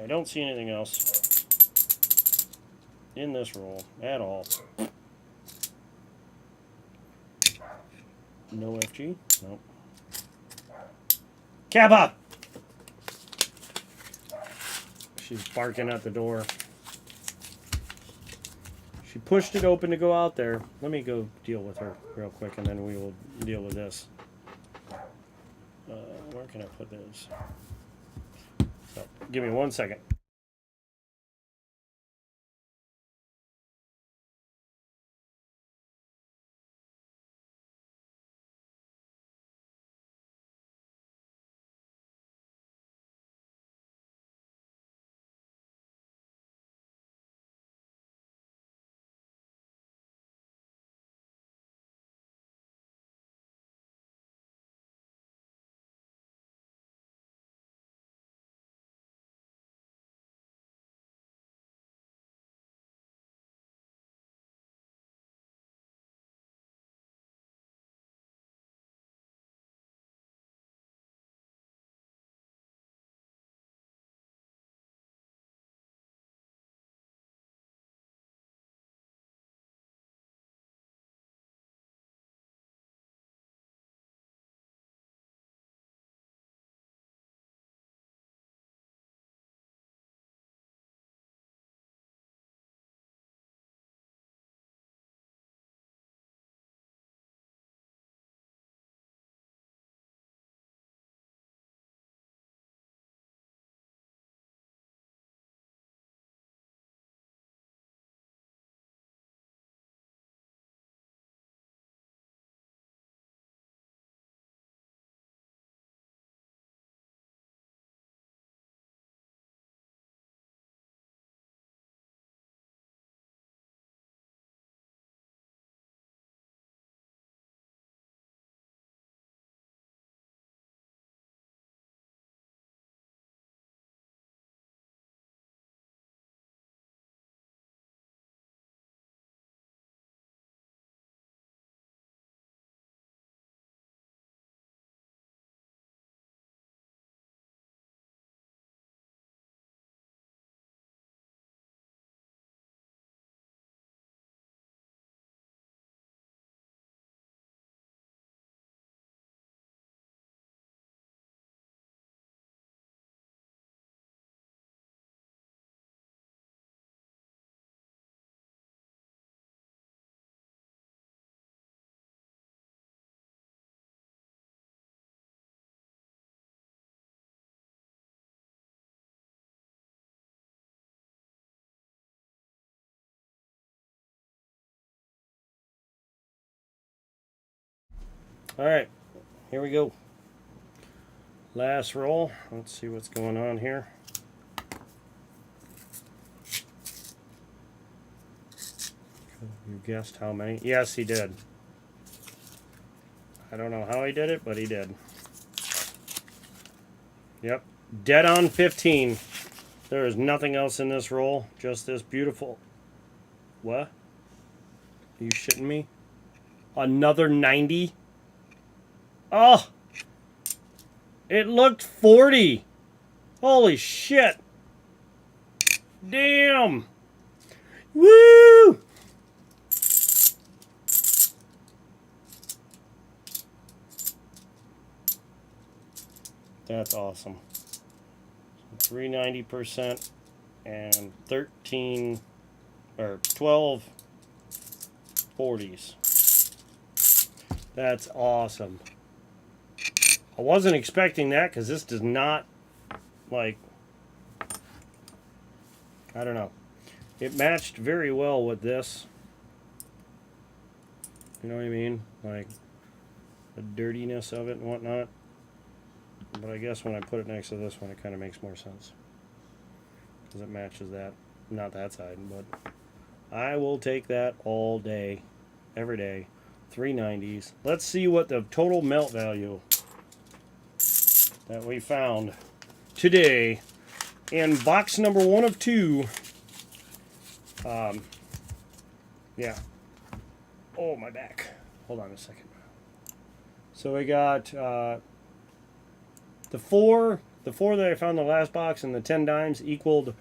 I don't see anything else in this roll at all. No FG? Nope. Kappa! She's barking at the door. She pushed it open to go out there. Let me go deal with her real quick, and then we will deal with this. Where can I put this? So, give me 1 second. All right, here we go. Last roll. Let's see what's going on here. You guessed how many? Yes, he did. I don't know how he did it, but he did. Yep. Dead on 15. There is nothing else in this roll. Just this beautiful... What? Are you shitting me? Another 90? Oh! It looked 40. Holy shit. Damn. Woo! That's awesome. 390% and 13 or 12 40s. That's awesome. I wasn't expecting that because this does not, like, I don't know. It matched very well with this. You know what I mean? Like, the dirtiness of it and whatnot. But I guess when I put it next to this one, it kind of makes more sense. Because it matches that. Not that side, but I will take that all day. Every day. 390s. Let's see what the total melt value that we found today in box number 1 of 2. Yeah. Oh, my back. Hold on a second. So we got the four that I found in the last box and the 10 dimes equaled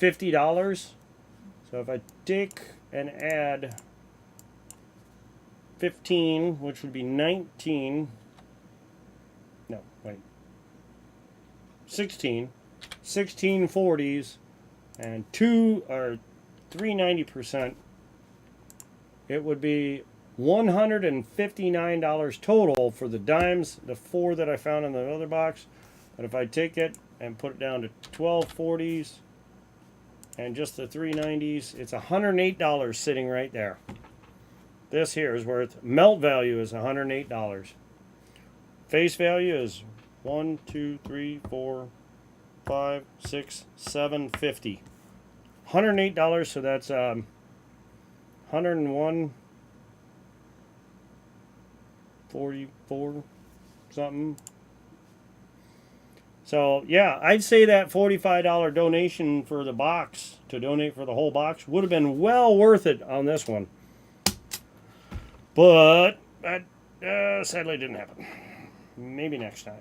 $50. So if I take and add 15, which would be 19. No, wait. 16 40s and 390%, it would be $159 total for the dimes, the 4 that I found in the other box. But if I take it and put it down to 12 40s and just the 390s, it's $108 sitting right there. This here is worth, melt value is $108. Face value is 1, 2, 3, 4, 5, 6, 7, 50. $108, so that's 101, 44 something. So yeah, I'd say that $45 donation for the box, to donate for the whole box, would have been well worth it on this one. But that sadly didn't happen. Maybe next time.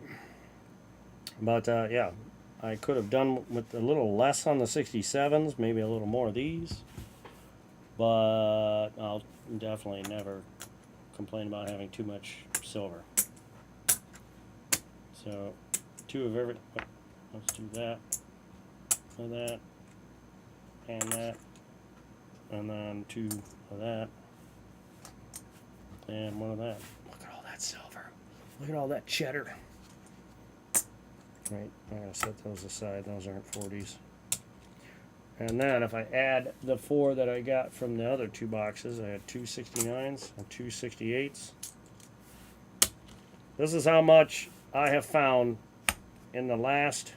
But yeah, I could have done with a little less on the 67s, maybe a little more of these. But I'll definitely never complain about having too much silver. So 2 of everything. Let's do that, and that, and that, and then 2 of that, and 1 of that. Look at all that silver. Look at all that cheddar. Right, I'm going to set those aside. Those aren't 40s. And then if I add the 4 that I got from the other 2 boxes, I had 2 69s and 2 68s. This is how much I have found in the last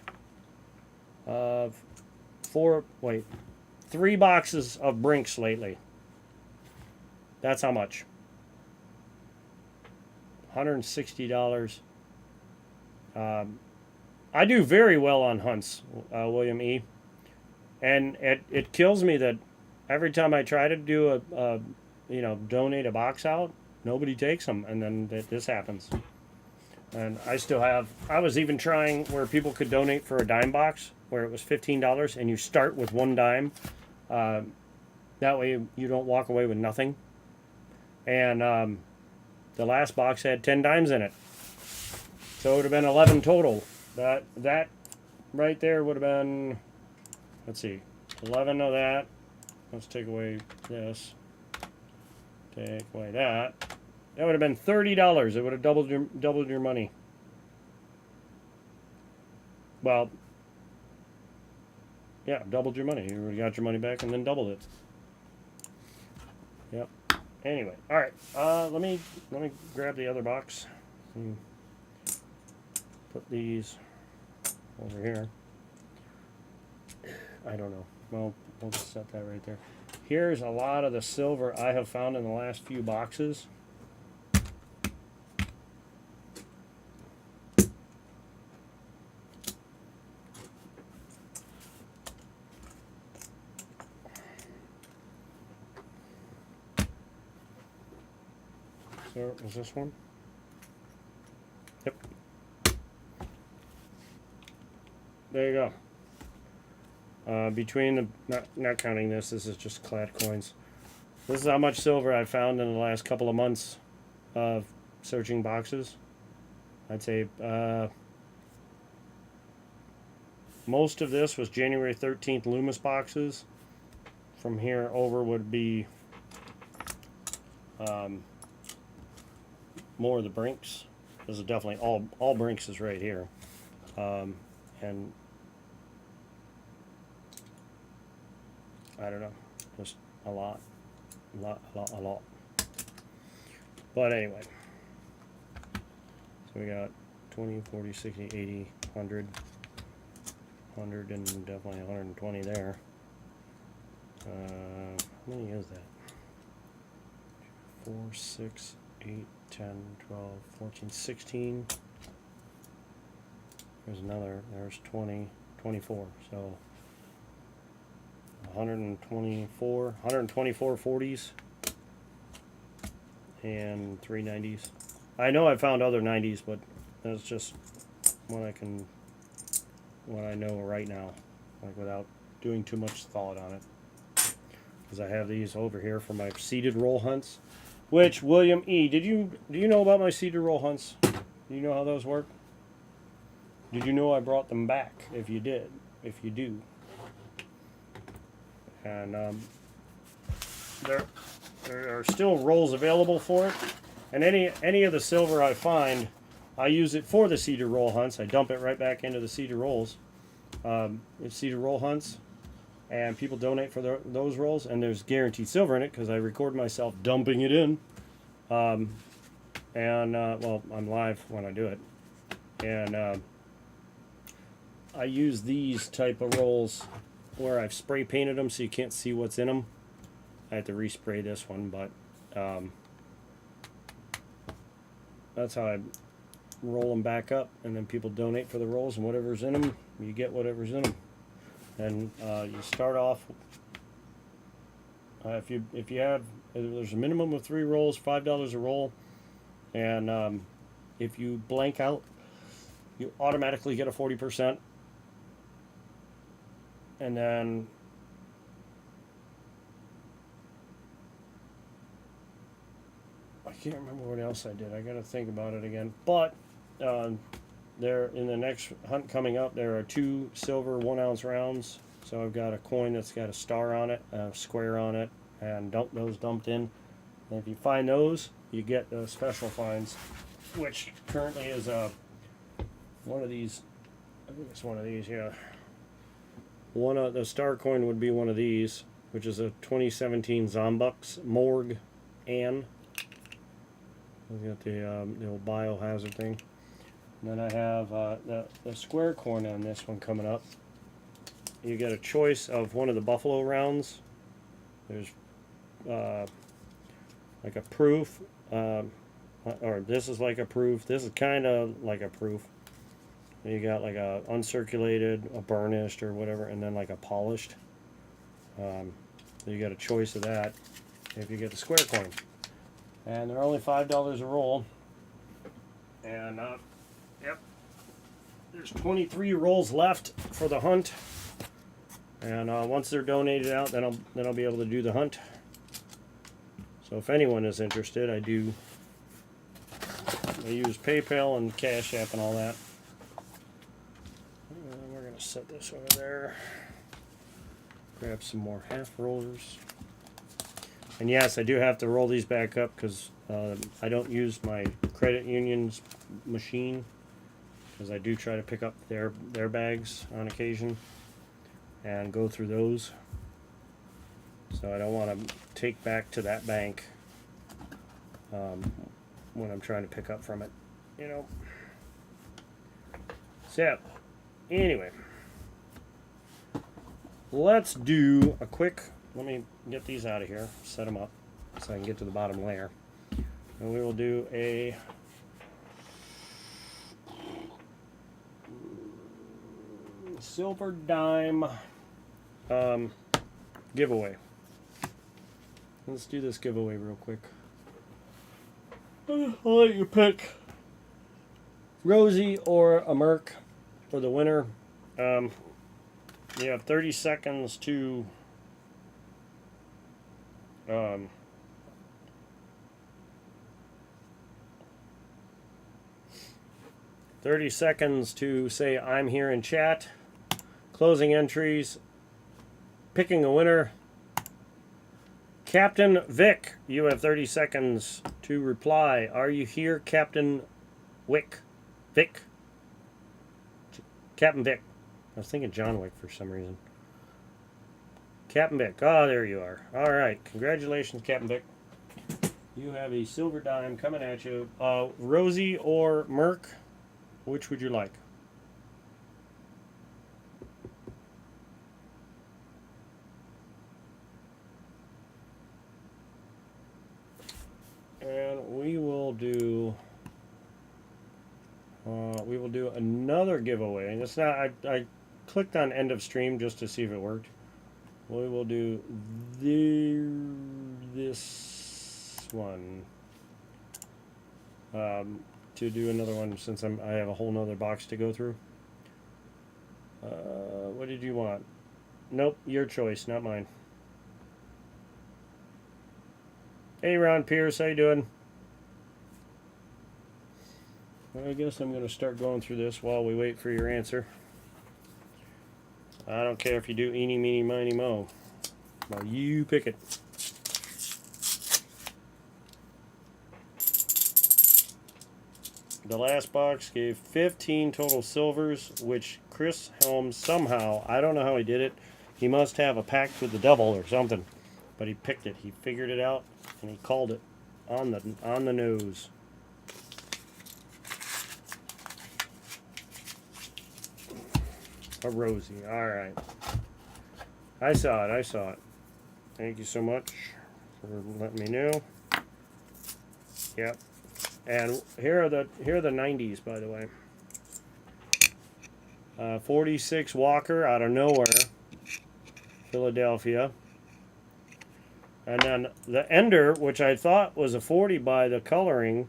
3 boxes of Brinks lately. That's how much. $160. I do very well on hunts, William E. And it kills me that every time I try to do donate a box out, nobody takes them, and then this happens. And I still have, I was even trying where people could donate for a dime box, where it was $15, and you start with 1 dime. That way you don't walk away with nothing. And the last box had 10 dimes in it. So it would have been 11 total. That right there would have been, let's see, 11 of that. Let's take away this. Take away that. That would have been $30. It would have doubled your money. Well, yeah, doubled your money. You would have got your money back and then doubled it. Yep. Anyway, all right. Let me grab the other box. Put these over here. I don't know. Well, we'll just set that right there. Here's a lot of the silver I have found in the last few boxes. So, is this one? Yep. there you go. Between the not counting this is just clad coins. This is how much silver I found in the last couple of months of searching boxes. I'd say most of this was January 13th Loomis boxes. From here over would be more of the Brinks. This is definitely all Brinks is right here, and I don't know, just a lot. But anyway, so we got 20, 40, 60, 80, 100, 100, and definitely 120 there. How many is that? 4, 6, 8, 10, 12, 14, 16. There's another, there's 20, 24. So 124 40s and 3 90s. I know I found other 90s, but that's just what I know right now, like without doing too much thought on it. Because I have these over here for my seeded roll hunts, which William E. do you know about my seeded roll hunts? Do you know how those work? Did you know I brought them back? If you do. And there are still rolls available for it. And any of the silver I find, I use it for the cedar roll hunts. I dump it right back into the cedar rolls. It's cedar roll hunts, and people donate for those rolls. And there's guaranteed silver in it because I record myself dumping it in. Well, I'm live when I do it, and I use these type of rolls where I've spray painted them so you can't see what's in them. I had to respray this one, but that's how I roll them back up, and then people donate for the rolls, and whatever's in them, you get whatever's in them. And you start off if there's a minimum of 3 rolls, $5 a roll, and if you blank out, you automatically get a 40%. And then I can't remember what else I did. I got to think about it again. But there, in the next hunt coming up, there are 2 silver 1-ounce rounds. So I've got a coin that's got a star on it, a square on it, and those dumped in. And if you find those, you get the special finds, which currently is one of these. I think it's one of these, yeah. One of the star coin would be one of these, which is a 2017 Zombux Morgue Ann. I've got the old biohazard thing. And then I have the square coin on this one coming up. You get a choice of one of the buffalo rounds. There's like a proof, or this is like a proof. This is kind of like a proof. You got like a uncirculated, a burnished, or whatever, and then like a polished. You got a choice of that if you get the square coin. And they're only $5 a roll. And yep, there's 23 rolls left for the hunt. And once they're donated out, then I'll be able to do the hunt. So if anyone is interested, I use PayPal and Cash App and all that. We're going to set this over there. Grab some more half rollers. And yes, I do have to roll these back up because I don't use my credit union's machine, because I do try to pick up their bags on occasion and go through those. So I don't want to take back to that bank when I'm trying to pick up from it, you know. So anyway, let's do a quick, let me get these out of here, set them up so I can get to the bottom layer. And we will do a silver dime giveaway. Let's do this giveaway real quick. I'll let you pick Rosie or a Merc for the winner. You have 30 seconds to 30 seconds to say I'm here in chat. Closing entries. Picking a winner. Captain Vic, you have 30 seconds to reply. Are you here, Captain Wick? Vic? Captain Vic. I was thinking John Wick for some reason. Captain Vic. Oh, there you are. All right. Congratulations, Captain Vic. You have a silver dime coming at you. Rosie or Merc? Which would you like? And we will do another giveaway. And it's not. I clicked on end of stream just to see if it worked. We will do this one. To do another one since I have a whole nother box to go through. What did you want? Nope, your choice, not mine. Hey, Ron Pierce, how you doing? Well, I guess I'm going to start going through this while we wait for your answer. I don't care if you do eeny, meeny, miny, mo. Well, you pick it. The last box gave 15 total silvers, which Chris Helms somehow, I don't know how he did it. He must have a pact with the devil or something. But he picked it. He figured it out and he called it on the nose. A Rosie. All right. I saw it. Thank you so much for letting me know. Yep. And here are the 90s, by the way. 46 Walker out of nowhere, Philadelphia. And then the Ender, which I thought was a 40 by the coloring,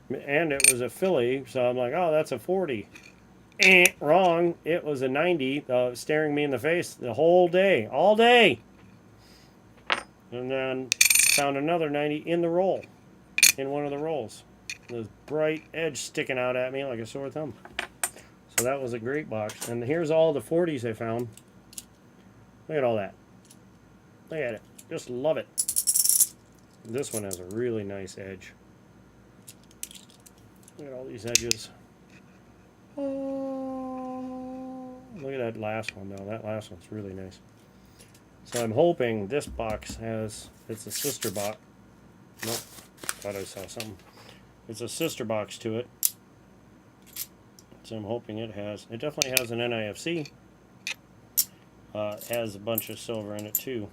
and it was a Philly, so I'm like, oh, that's a 40. Wrong. It was a 90, staring me in the face the whole day, all day. And then found another 90 in the roll. In one of the rolls. This bright edge sticking out at me like a sore thumb. So that was a great box. And here's all the 40s I found. Look at all that. Look at it. Just love it. This one has a really nice edge. Look at all these edges. Oh, look at that last one though. That last one's really nice. So I'm hoping this box has, it's a sister box. Nope. Thought I saw something. It's a sister box to it. So I'm hoping it definitely has an NIFC. It has a bunch of silver in it too.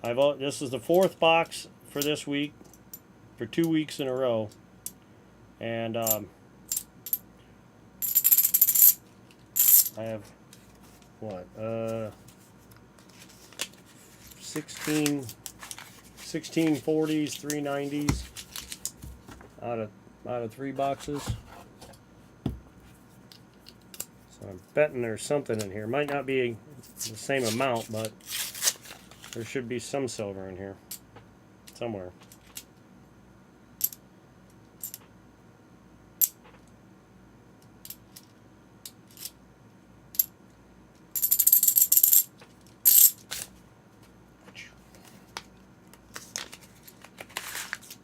This is the fourth box for this week, for 2 weeks in a row. And I have, what, 16 40s, 3 90s out of 3 boxes. So I'm betting there's something in here. Might not be the same amount, but there should be some silver in here somewhere.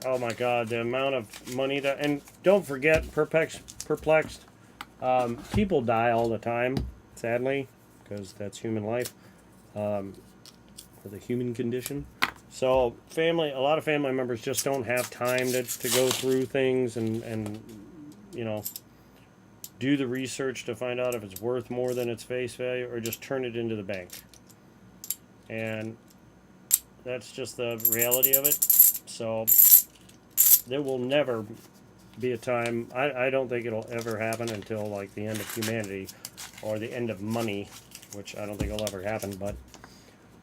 Oh my God, the amount of money that, and don't forget, perplexed. People die all the time, sadly, because that's human life, or the human condition. So a lot of family members just don't have time to go through things and you know, do the research to find out if it's worth more than its face value, or just turn it into the bank. And that's just the reality of it. So there will never be a time, I don't think it'll ever happen until like the end of humanity or the end of money, which I don't think will ever happen, but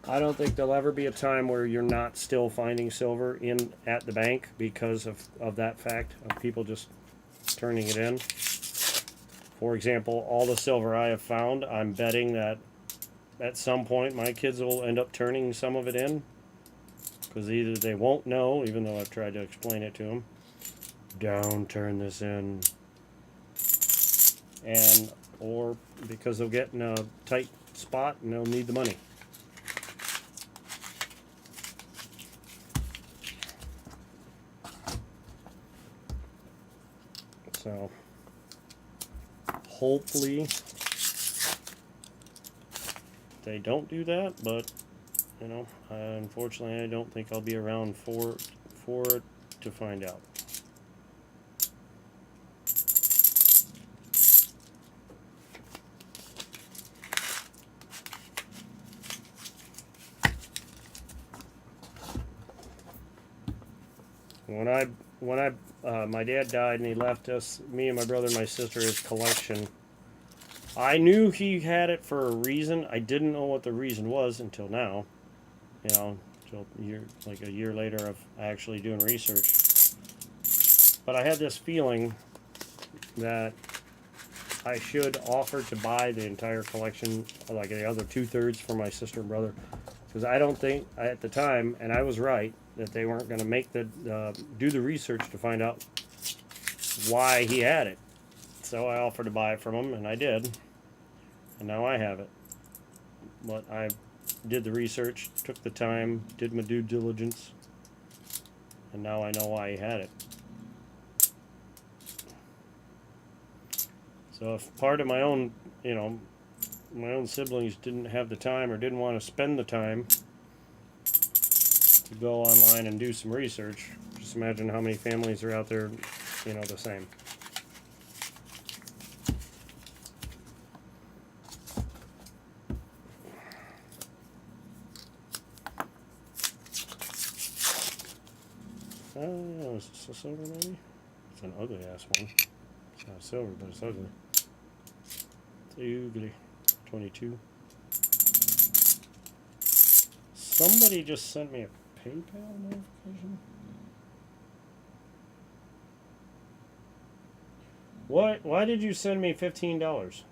I don't think there'll ever be a time where you're not still finding silver at the bank because of that fact of people just turning it in. For example, all the silver I have found, I'm betting that at some point my kids will end up turning some of it in, because either they won't know, even though I've tried to explain it to them, don't turn this in, and or because they'll get in a tight spot and they'll need the money. So hopefully they don't do that, but you know, unfortunately I don't think I'll be around for it to find out. When my dad died and he left us, me and my brother and my sister, his collection, I knew he had it for a reason. I didn't know what the reason was until now. You know, until a year later of actually doing research. But I had this feeling that I should offer to buy the entire collection, like the other 2/3 for my sister and brother, because I don't think at the time, and I was right, that they weren't going to make do the research to find out why he had it. So I offered to buy it from him, and I did, and now I have it. But I did the research, took the time, did my due diligence, and now I know why he had it. So if part of my own, my own siblings didn't have the time or didn't want to spend the time to go online and do some research, just imagine how many families are out there, the same. Oh, is this a silver maybe? It's an ugly ass one. It's not silver, but it's ugly. It's ugly. 22. Somebody just sent me a PayPal notification. Why did you send me $15?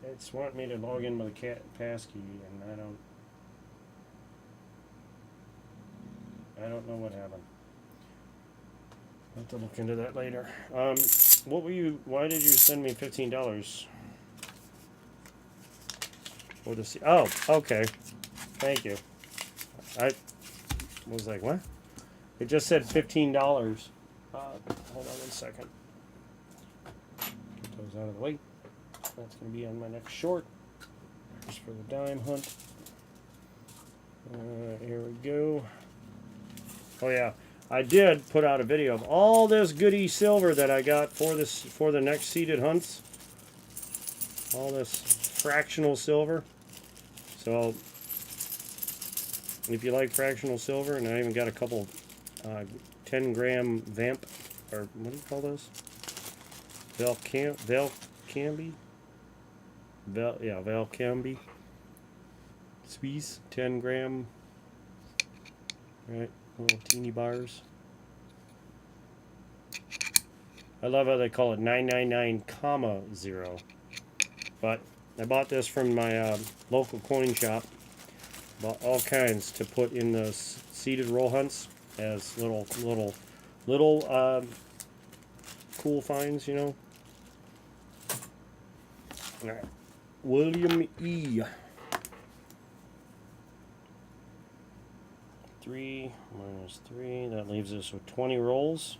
It's wanting me to log in with a passkey, and I don't know what happened. I'll have to look into that later. Why did you send me $15? For the oh, okay. Thank you. I was like, what? It just said $15. Hold on 1 second. Get those out of the way. That's going to be on my next short. Just for the dime hunt. Here we go. Oh yeah, I did put out a video of all this goody silver that I got for the next seeded hunts. All this fractional silver. So if you like fractional silver, and I even got a couple 10-gram vamp, or what do you call those? Valcambi. Valcambi. Swiss 10-gram. Right. Little teeny bars. I love how they call it 999,0. But I bought this from my local coin shop. Bought all kinds to put in the seeded roll hunts as little cool finds, All right. William E. 3 minus 3, that leaves us with 20 rolls.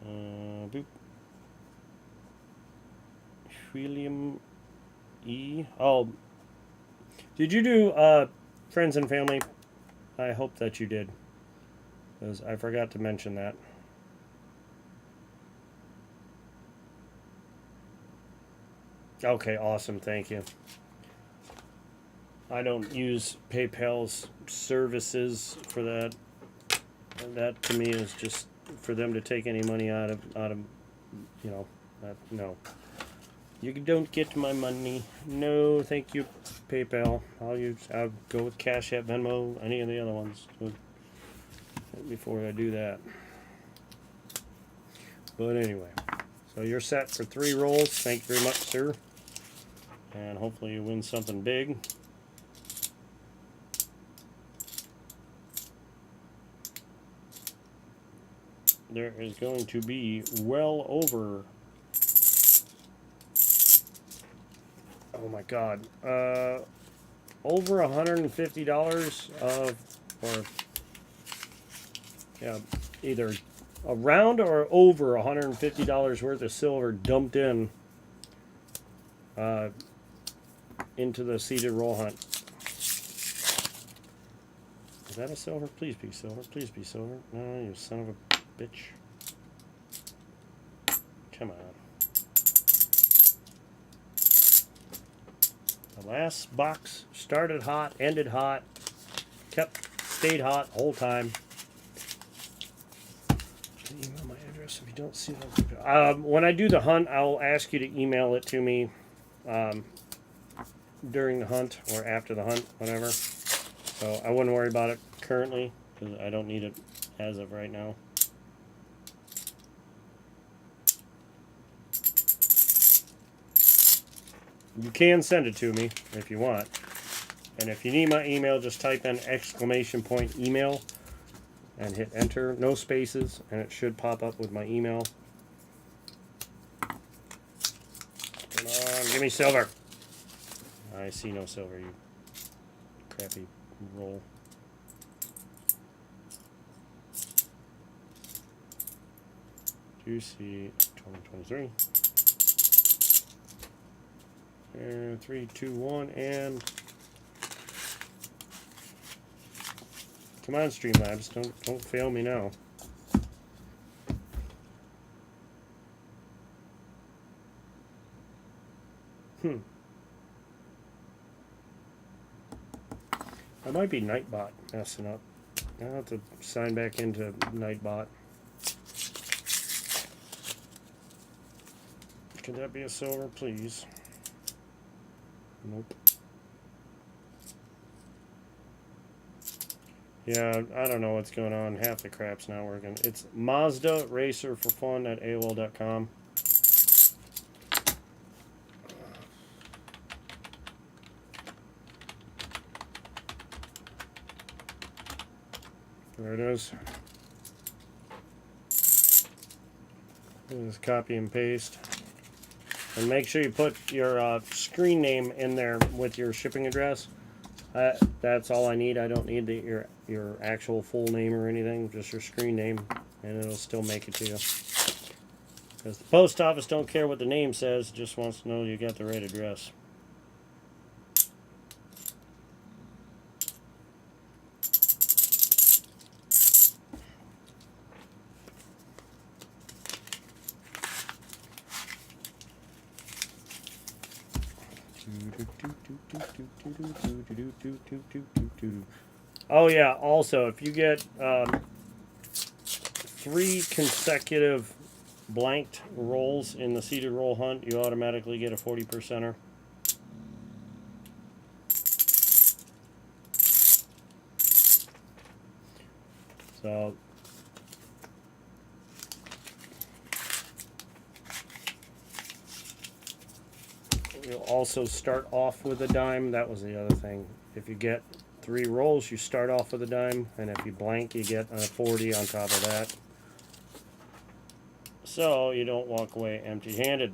Boop. William E. Oh, did you do friends and family? I hope that you did, because I forgot to mention that. Okay, awesome, thank you. I don't use PayPal's services for that. That to me is just for them to take any money out of no. You don't get my money. No, thank you, PayPal. I'll go with Cash App, Venmo, any of the other ones before I do that. But anyway, so you're set for 3 rolls. Thank you very much, sir. And hopefully you win something big. There is going to be well over, oh my God, over $150 of, or yeah, either around or over $150 worth of silver dumped in into the seeded roll hunt. Is that a silver? Please be silver. Please be silver. No, you son of a bitch. Come on. The last box started hot, ended hot, stayed hot the whole time. Email my address if you don't see that. When I do the hunt, I'll ask you to email it to me during the hunt or after the hunt, whatever. So I wouldn't worry about it currently because I don't need it as of right now. You can send it to me if you want. And if you need my email, just type in !email and hit enter, no spaces, and it should pop up with my email. Come on, give me silver. I see no silver, you crappy roll. Juicy 2023. And 3, 2, 1, and come on, Streamlabs, don't fail me now. I might be Nightbot messing up. I'll have to sign back into Nightbot. Could that be a silver, please? Nope. Yeah, I don't know what's going on. Half the crap's not working. It's Mazda Racer for Fun at AOL.com. There it is. Just copy and paste. And make sure you put your screen name in there with your shipping address. That's all I need. I don't need your actual full name or anything. Just your screen name, and it'll still make it to you. Because the post office don't care what the name says, just wants to know you got the right address. Oh yeah, also if you get 3 consecutive blanked rolls in the seeded roll hunt, you automatically get a 40%er. So you'll also start off with a dime. That was the other thing. If you get 3 rolls, you start off with a dime, and if you blank, you get a 40 on top of that. So you don't walk away empty-handed.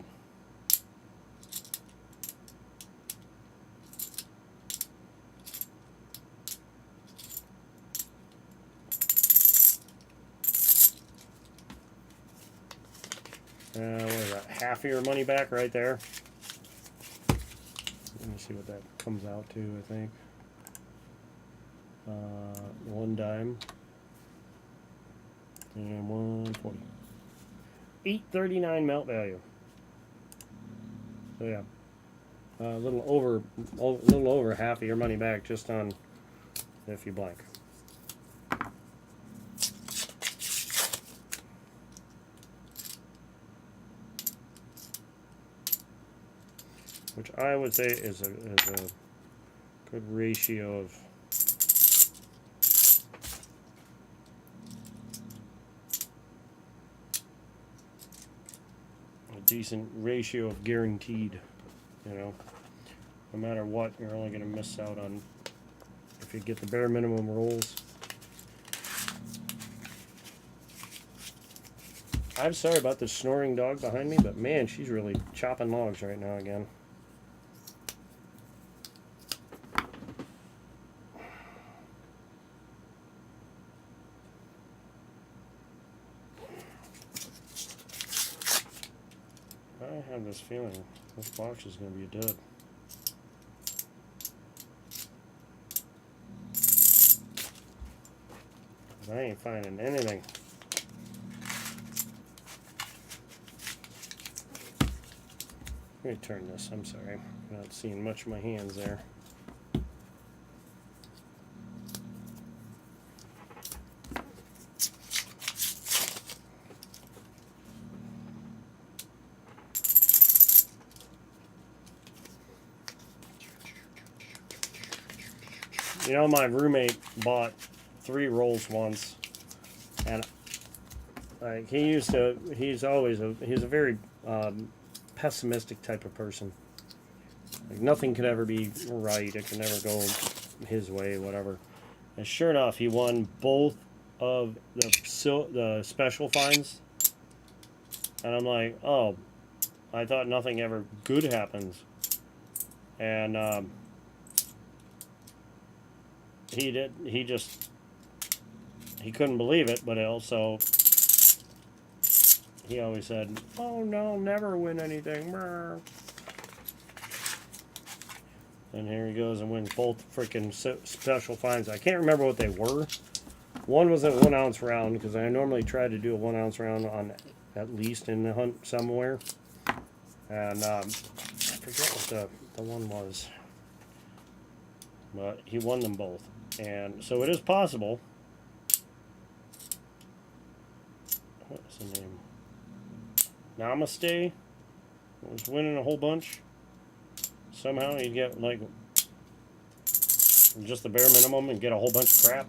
What is that? Half of your money back right there. Let me see what that comes out to, I think. 1 dime. And 140. $8.39 melt value. So yeah. A little over half of your money back just on if you blank. Which I would say is a good ratio of decent ratio of guaranteed. You know, no matter what, you're only going to miss out on if you get the bare minimum rolls. I'm sorry about the snoring dog behind me, but man, she's really chopping logs right now again. I have this feeling this box is going to be a dud. I ain't finding anything. Let me turn this. I'm sorry. I'm not seeing much of my hands there. You know, my roommate bought 3 rolls once, and like he's a very pessimistic type of person. Like nothing could ever be right. It can never go his way, whatever. And sure enough, he won both of the special finds. And I'm like, oh, I thought nothing ever good happens. And he couldn't believe it, but also he always said, oh no, never win anything. And here he goes and wins both freaking special finds. I can't remember what they were. One was a 1 ounce round, because I normally try to do a 1 ounce round on at least in the hunt somewhere. And I forget what the one was. But he won them both. And so it is possible. What is the name? Namaste was winning a whole bunch. Somehow he'd get like just the bare minimum and get a whole bunch of crap.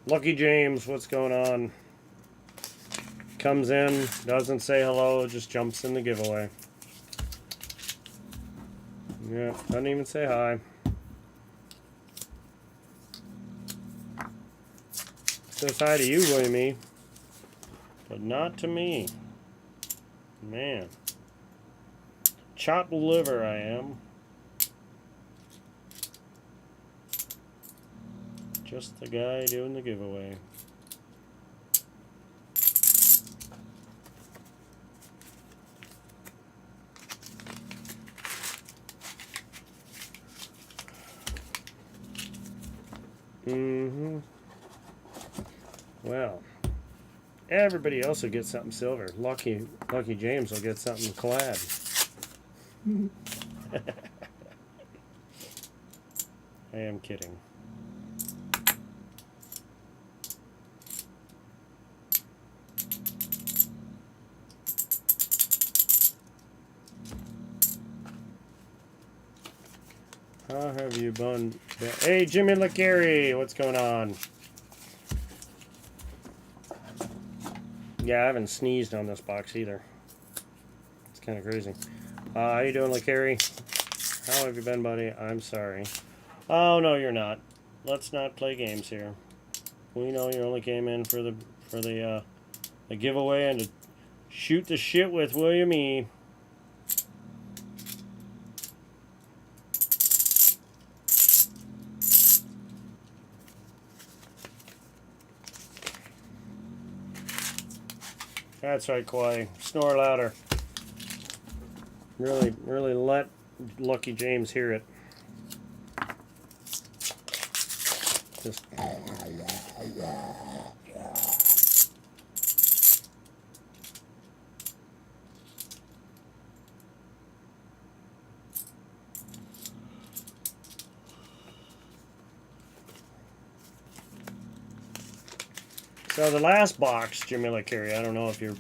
Lucky James, what's going on? Comes in, doesn't say hello, just jumps in the giveaway. Yeah, doesn't even say hi. Says hi to you, William, but not to me. Man. Chopped liver I am. Just the guy doing the giveaway. Well, everybody else will get something silver. Lucky James will get something clad. I am kidding. How have you been? Hey, Jimmy LeCarry, what's going on? Yeah, I haven't sneezed on this box either. It's kind of crazy. How you doing, LeCarry? How have you been, buddy? I'm sorry. Oh no, you're not. Let's not play games here. We know you only came in for the giveaway and to shoot the shit with William E. That's right, Kawhi. Snore louder. Really let Lucky James hear it. Just. So the last box, Jimmy LeCarry, I don't know if you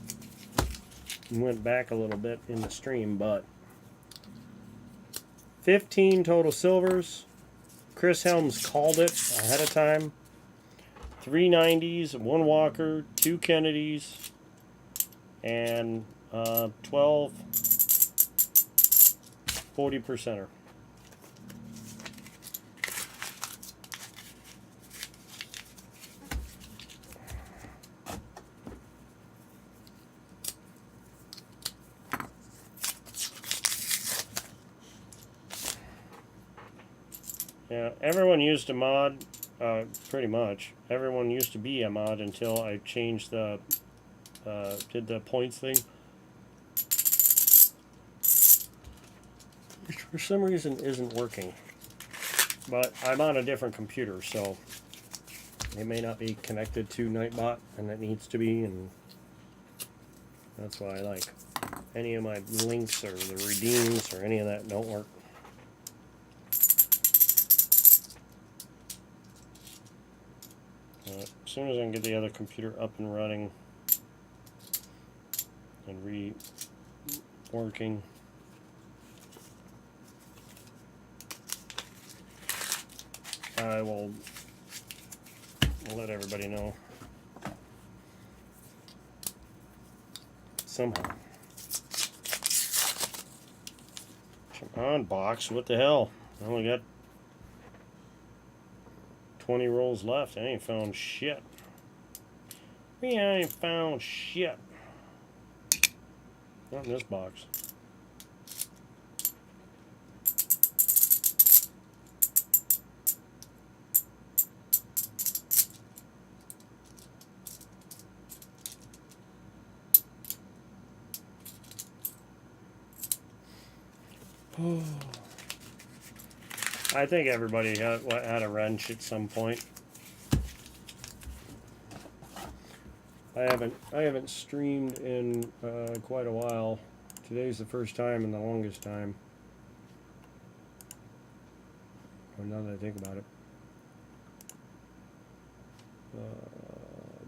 went back a little bit in the stream, but 15 total silvers. Chris Helms called it ahead of time. 3 90s, 1 Walker, 2 Kennedys, and 12 40%er. Yeah, everyone used a mod, pretty much. Everyone used to be a mod until I changed the, did the points thing. Which for some reason isn't working. But I'm on a different computer, so it may not be connected to Nightbot, and it needs to be, and that's why I like any of my links or the redeems or any of that don't work. As soon as I can get the other computer up and running and working, I will let everybody know somehow. Come on, box. What the hell? I only got 20 rolls left. I ain't found shit. We ain't found shit. Not in this box. I think everybody had a wrench at some point. I haven't streamed in quite a while. Today's the first time in the longest time. Well, now that I think about it.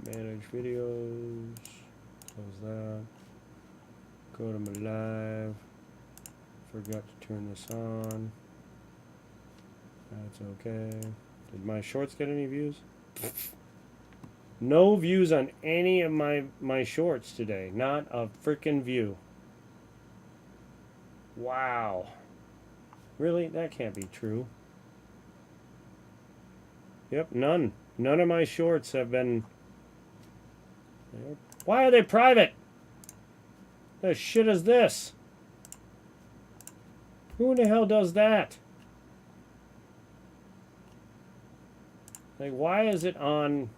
Manage videos. Close that. Go to my live. Forgot to turn this on. That's okay. Did my shorts get any views? No views on any of my shorts today. Not a freaking view. Wow. Really? That can't be true. Yep, none. None of my shorts have been... Why are they private? The shit is this? Who the hell does that? Like, why is it on...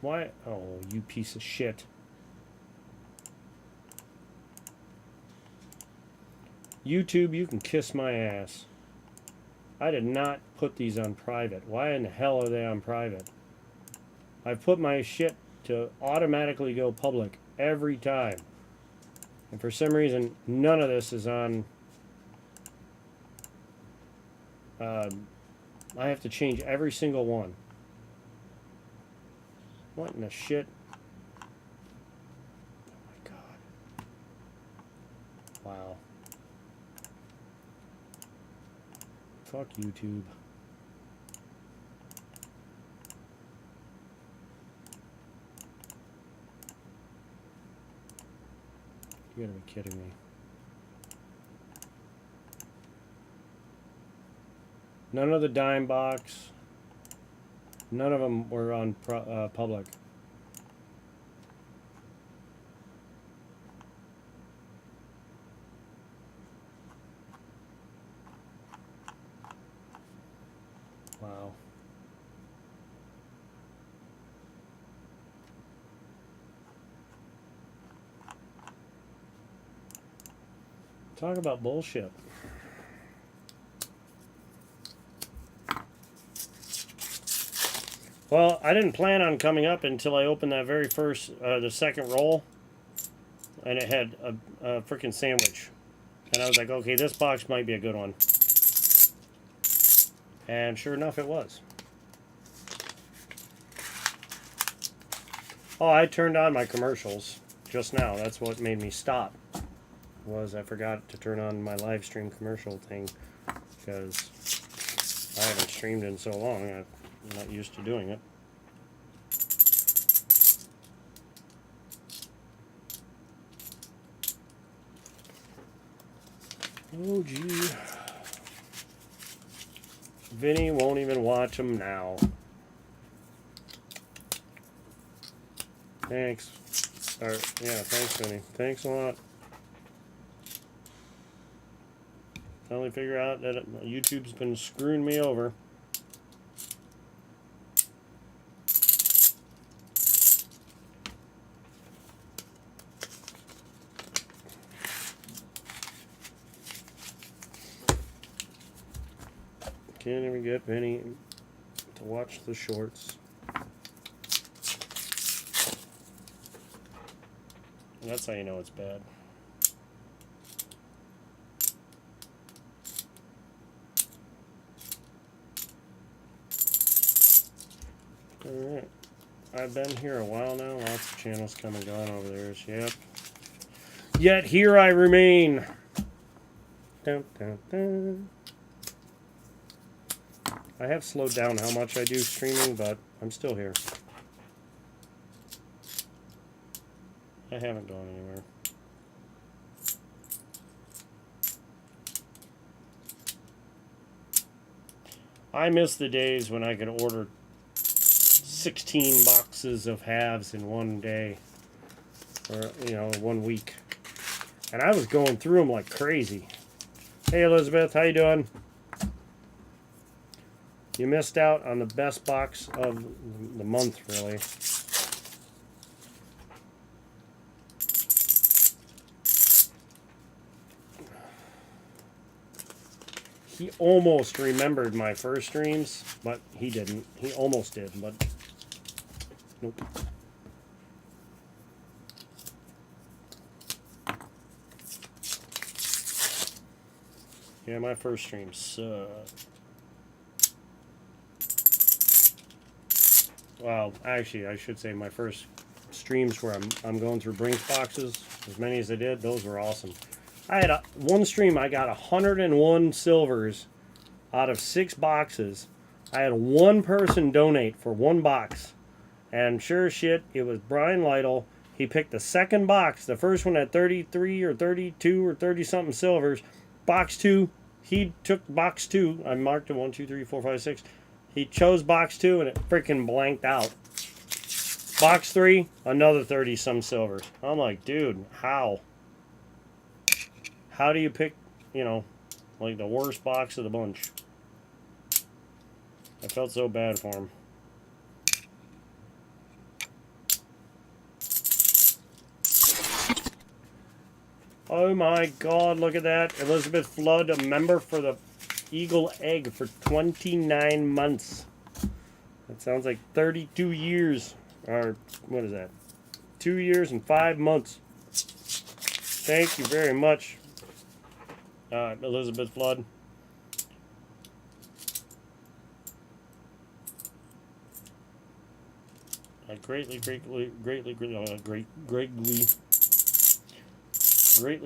Why? Oh, you piece of shit. YouTube, you can kiss my ass. I did not put these on private. Why in the hell are they on private? I've put my shit to automatically go public every time. And for some reason, none of this is on... I have to change every single one. What in the shit? Oh my god. Wow. Fuck YouTube. You gotta be kidding me. None of the dime box. None of them were on public. Wow. Talk about bullshit. Well, I didn't plan on coming up until I opened that very first, the second roll, and it had a freaking sandwich. And I was like, okay, this box might be a good one. And sure enough, it was. Oh, I turned on my commercials just now. That's what made me stop. Was I forgot to turn on my live stream commercial thing because I haven't streamed in so long. I'm not used to doing it. Oh, gee. Vinny won't even watch them now. Thanks. Yeah, thanks, Vinny. Thanks a lot. Finally figure out that YouTube's been screwing me over. Can't even get Vinny to watch the shorts. That's how you know it's bad. Alright. I've been here a while now. Lots of channels come and gone over there. Yep. Yet here I remain. Dun, dun, dun. I have slowed down how much I do streaming, but I'm still here. I haven't gone anywhere. I miss the days when I could order 16 boxes of halves in one day, or 1 week, and I was going through them like crazy. Hey Elizabeth, how you doing? You missed out on the best box of the month, really. He almost remembered my first streams, but he didn't. He almost did, but nope. Yeah, my first stream sucked. Well, actually, I should say my first streams where I'm going through Brinks boxes, as many as I did, those were awesome. I had one stream, I got 101 silvers out of 6 boxes. I had one person donate for 1 box. And sure as shit, it was Brian Lytle. He picked the second box. The first one had 33 or 32 or 30-something silvers. Box 2, he took box 2. I marked it 1, 2, 3, 4, 5, 6. He chose box 2 and it freaking blanked out. Box 3, another 30-some silvers. I'm like, dude, how? How do you pick, like the worst box of the bunch? I felt so bad for him. Oh my God, look at that. Elizabeth Flood, a member for the Eagle Egg for 29 months. That sounds like 32 years. Or, what is that? 2 years and 5 months. Thank you very much, Elizabeth Flood. I greatly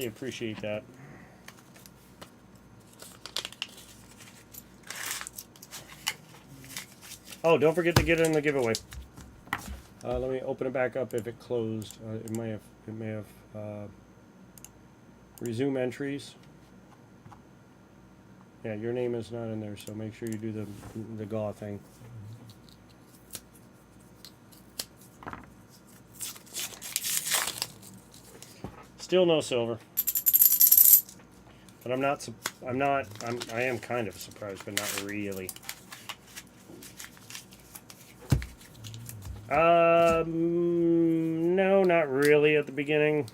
appreciate that. Oh, don't forget to get in the giveaway. Let me open it back up if it closed. It may have resume entries. Yeah, your name is not in there, so make sure you do the GAW thing. Still no silver. But I am kind of surprised, but not really. No, not really at the beginning.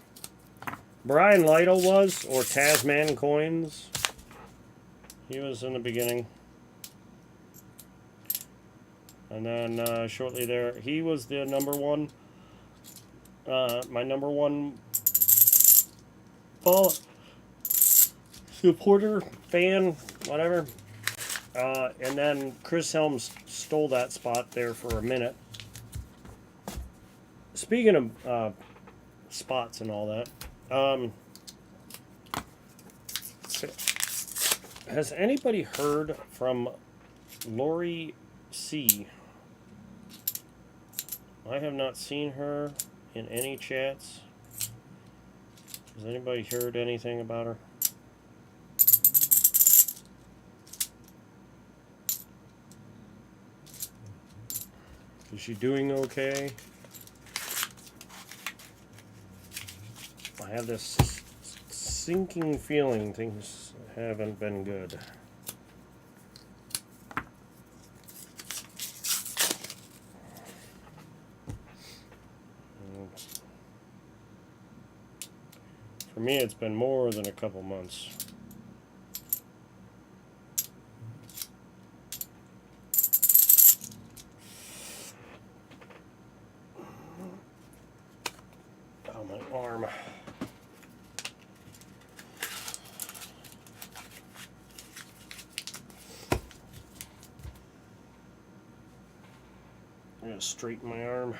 Brian Lytle was, or Tasman Coins. He was in the beginning. And then shortly there, he was the number one. My number one supporter, fan, whatever. And then Chris Helms stole that spot there for a minute. Speaking of spots and all that, has anybody heard from Lori C? I have not seen her in any chats. Has anybody heard anything about her? Is she doing okay? I have this sinking feeling things haven't been good. For me, it's been more than a couple months. Oh, my arm. I'm gonna straighten my arm.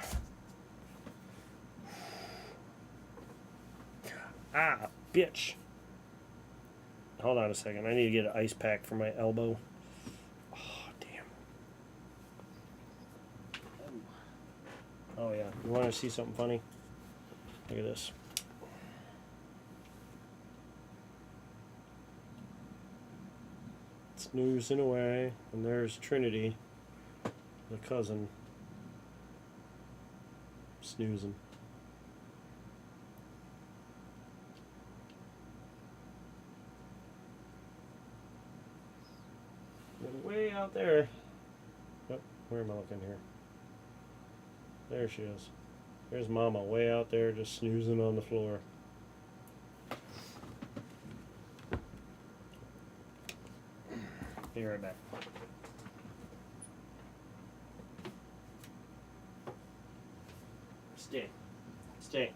Ah, bitch. Hold on a second. I need to get an ice pack for my elbow. Oh, damn. Oh, yeah. You want to see something funny? Look at this. Snoozing away. And there's Trinity, the cousin, snoozing. And way out there. Oh, where am I looking here? There she is. There's Mama way out there just snoozing on the floor. Be right back. Stay. Stay.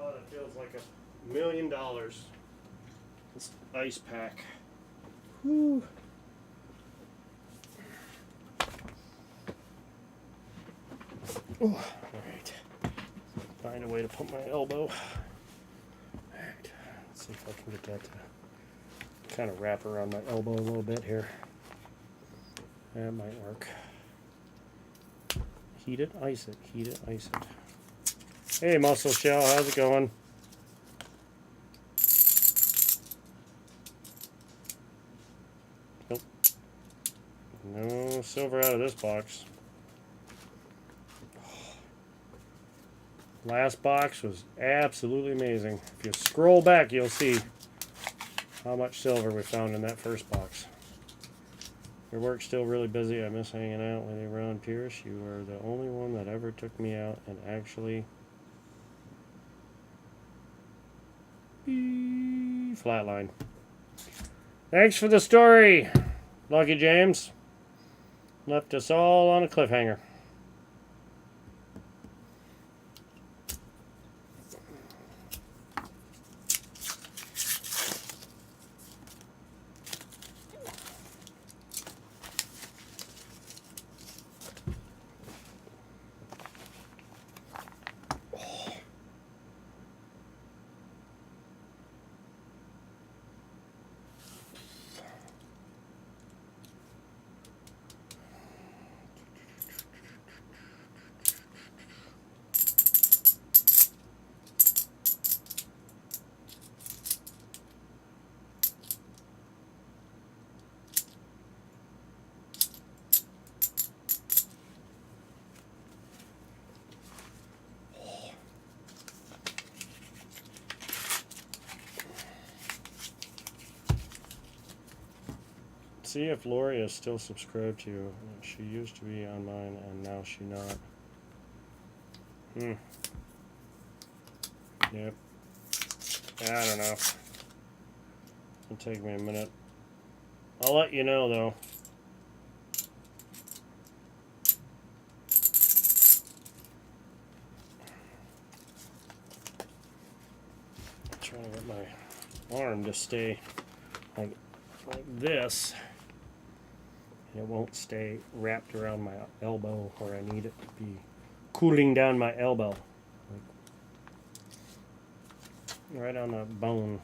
Oh, that feels like $1 million. This ice pack. Whew. Oh, all right. Find a way to put my elbow. All right. Let's see if I can get that to kind of wrap around my elbow a little bit here. That might work. Heat it, ice it. Heat it, ice it. Hey, Muscle Shell, how's it going? Nope. No silver out of this box. Last box was absolutely amazing. If you scroll back, you'll see how much silver we found in that first box. Your work's still really busy. I miss hanging out with you, Ron Pierce. You are the only one that ever took me out and actually flatline. Thanks for the story, Lucky James. Left us all on a cliffhanger. See if Lori is still subscribed to you. She used to be on mine, and now she not. Yep. I don't know. It'll take me a minute. I'll let you know, though. I'm trying to get my arm to stay like this. And it won't stay wrapped around my elbow where I need it to be cooling down my elbow. Like right on the bone.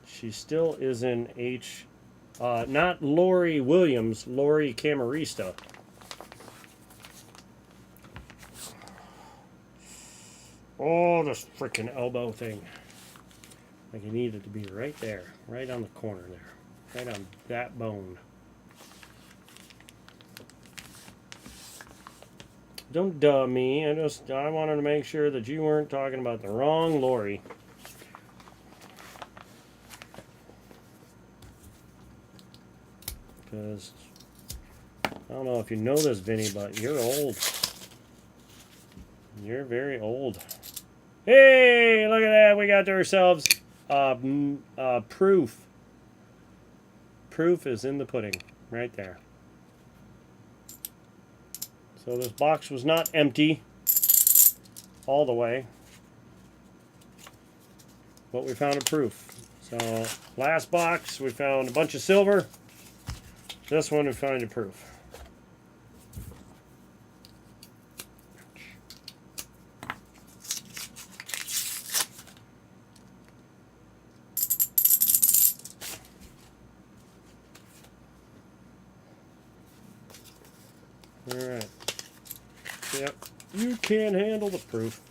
She still is in H, not Lori Williams, Lori Camarista. Oh, this freaking elbow thing. Like it needed to be right there, right on the corner there, right on that bone. Don't duh me. I wanted to make sure that you weren't talking about the wrong Lori. Because I don't know if you know this, Vinny, but you're old. You're very old. Hey, look at that. We got ourselves proof. Proof is in the pudding right there. So this box was not empty all the way, but we found a proof. So last box we found a bunch of silver. This one we found a proof. All right. Yep. You can't handle the proof.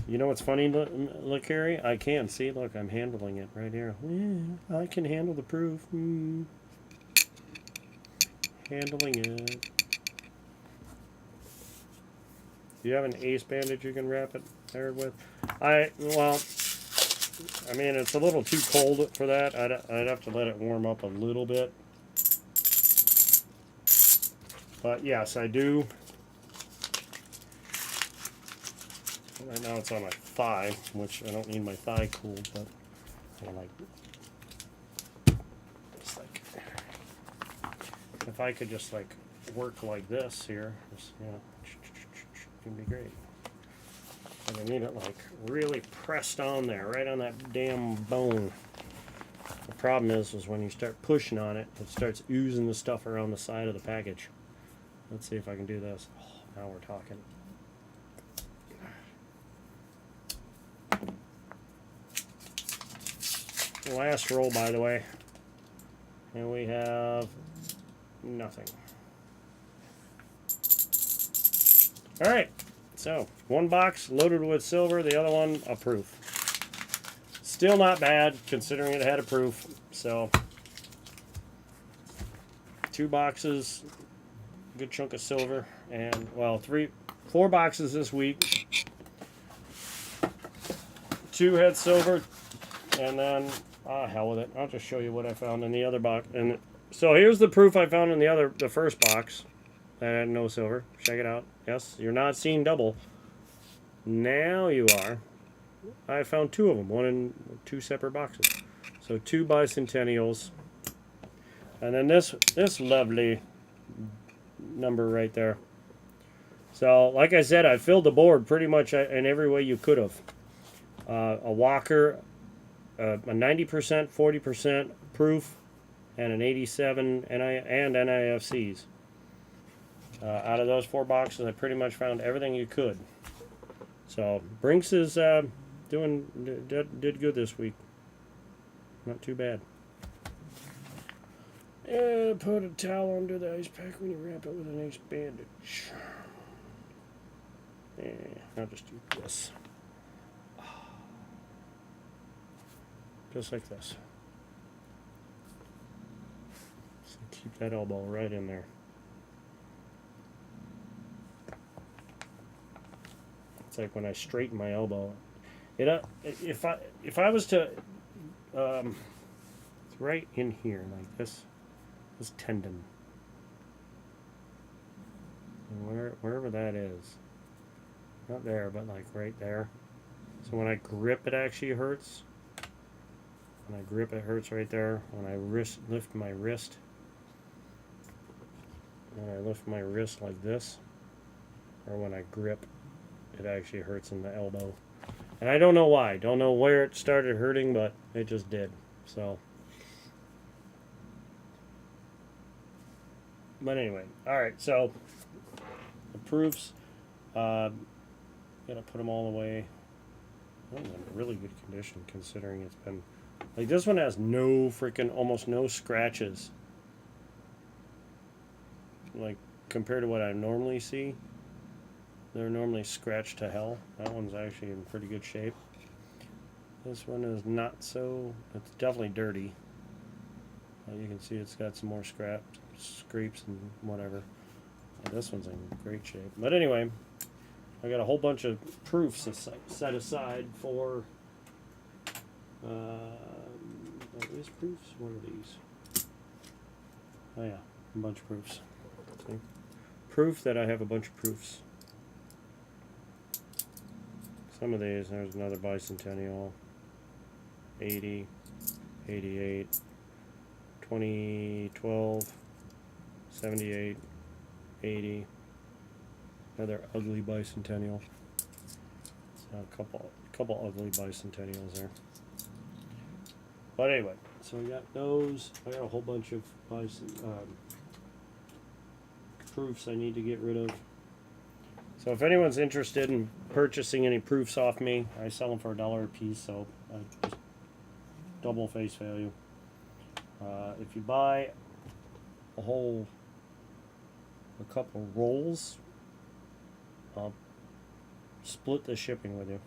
You know what's funny, look, Harry? I can. See, look, I'm handling it right here. Yeah, I can handle the proof. Handling it. Do you have an ace bandage you can wrap it there with? Well, I mean, it's a little too cold for that. I'd have to let it warm up a little bit. But yes, I do. Right now it's on my thigh, which I don't need my thigh cooled, but I like, just like, if I could just like work like this here, just, you know, it'd be great. And I need it like really pressed on there, right on that damn bone. The problem is when you start pushing on it, it starts oozing the stuff around the side of the package. Let's see if I can do this. Oh, now we're talking. Last roll, by the way, and we have nothing. All right, so one box loaded with silver, the other one a proof. Still not bad considering it had a proof. So 2 boxes, good chunk of silver, and well, 4 boxes this week. 2 had silver, and then hell with it. I'll just show you what I found in the other box. And so here's the proof I found in the first box. That had no silver. Check it out. Yes, you're not seeing double. Now you are. I found 2 of them, one in 2 separate boxes. So 2 bicentennials, and then this lovely number right there. So like I said, I filled the board pretty much in every way you could have. A Walker, a 90%, 40% proof, and an 87 and NIFCs. Out of those 4 boxes, I pretty much found everything you could. So Brinks is did good this week. Not too bad. And put a towel under the ice pack when you wrap it with an ace bandage. Yeah, I'll just do this. Just like this. So keep that elbow right in there. It's like when I straighten my elbow. If I was to, it's right in here like this tendon, wherever that is, not there, but like right there. So when I grip, it actually hurts. When I grip, it hurts right there. When I lift my wrist, like this, or when I grip, it actually hurts in the elbow. And I don't know why. Don't know where it started hurting, but it just did. So, but anyway, all right. So the proofs, gotta put them all away. I'm in really good condition considering it's been like this one has almost no scratches. Like compared to what I normally see, they're normally scratched to hell. That one's actually in pretty good shape. This one is not so. It's definitely dirty. You can see it's got some more scrapes and whatever. This one's in great shape. But anyway, I got a whole bunch of proofs set aside for. Are these proofs? What are these? Oh yeah, a bunch of proofs. See? Proof that I have a bunch of proofs. Some of these, there's another bicentennial, 80, 88, 2012, 78, 80, another ugly bicentennial. So a couple ugly bicentennials there. But anyway, so we got those. I got a whole bunch of proofs I need to get rid of. So if anyone's interested in purchasing any proofs off me, I sell them for $1 a piece, so just double face value. If you buy a couple rolls, I'll split the shipping with you.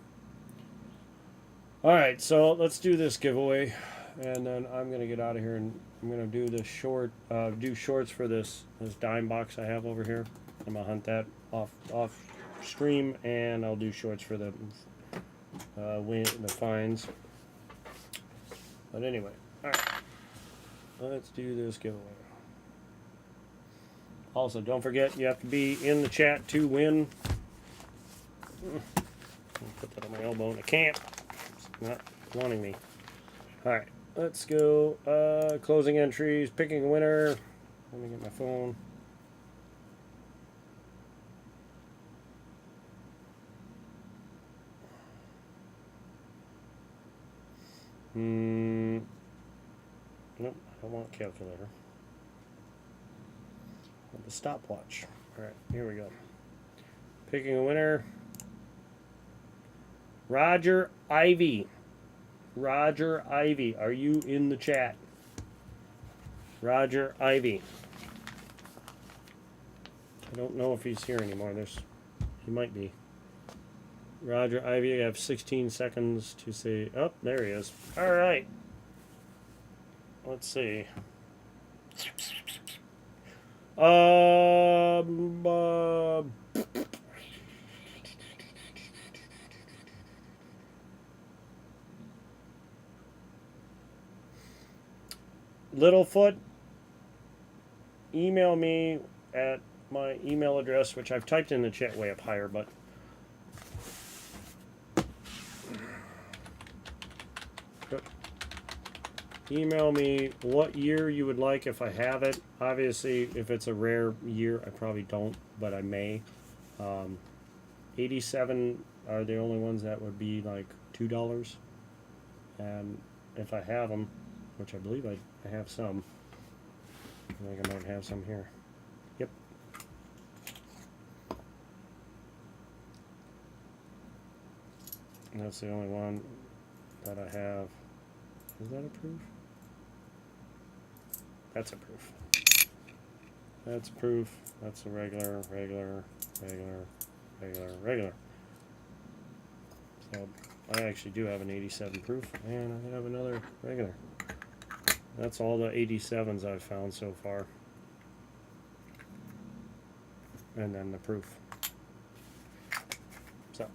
Alright, so let's do this giveaway, and then I'm going to get out of here, and I'm going to do the shorts for this dime box I have over here. I'm going to hunt that off stream, and I'll do shorts for the fines. But anyway, alright, let's do this giveaway. Also, don't forget, you have to be in the chat to win. Put that on my elbow, and I can't. It's not wanting me. Alright, let's go. Closing entries, picking a winner. Let me get my phone. Nope, I don't want a calculator. I want the stopwatch. Alright, here we go. Picking a winner. Roger Ivy. Roger Ivy, are you in the chat? Roger Ivy. I don't know if he's here anymore. He might be. Roger Ivy, I have 16 seconds to say. Oh, there he is. All right. Let's see. Littlefoot, email me at my email address, which I've typed in the chat way up higher, but email me what year you would like if I have it. Obviously, if it's a rare year, I probably don't, but I may. 87 are the only ones that would be like $2. And if I have them, which I believe I have some, I think I might have some here. Yep. And that's the only one that I have. Is that a proof? That's a proof. That's a proof. That's a regular. So I actually do have an 87 proof, and I have another regular. That's all the 87s I've found so far. And then the proof. So,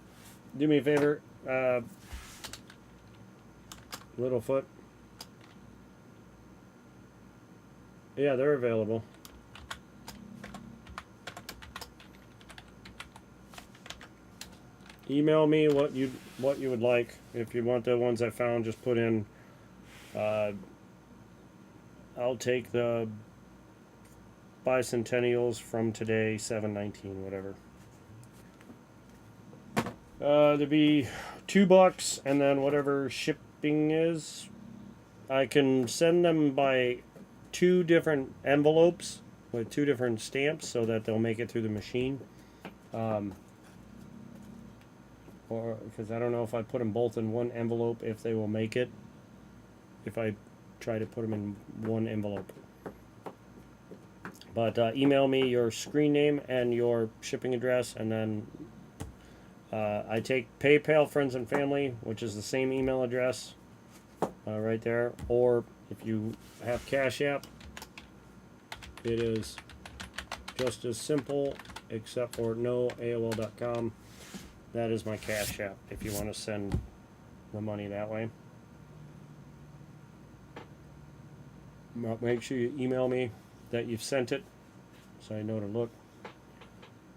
do me a favor, Littlefoot. Yeah, they're available. Email me what you would like. If you want the ones I found, just put in. I'll take the bicentennials from today, 7/19, whatever. There'd be $2, and then whatever shipping is, I can send them by 2 different envelopes with 2 different stamps, so that they'll make it through the machine. Or because I don't know if I put them both in one envelope, if they will make it. If I try to put them in one envelope. But email me your screen name and your shipping address, and then I take PayPal, friends and family, which is the same email address right there. Or if you have Cash App, it is just as simple, except for no AOL.com. That is my Cash App if you want to send the money that way. Make sure you email me that you've sent it so I know to look.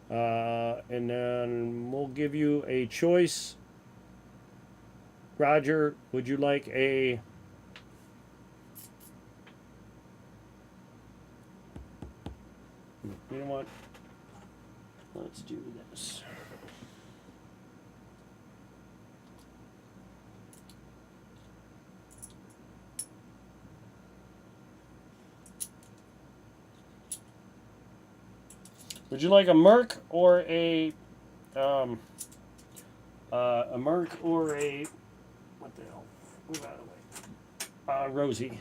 And then we'll give you a choice. Roger, would you like a you know what? Let's do this. Would you like a Merc or a Merc or a what the hell? Move out of the way. Rosie.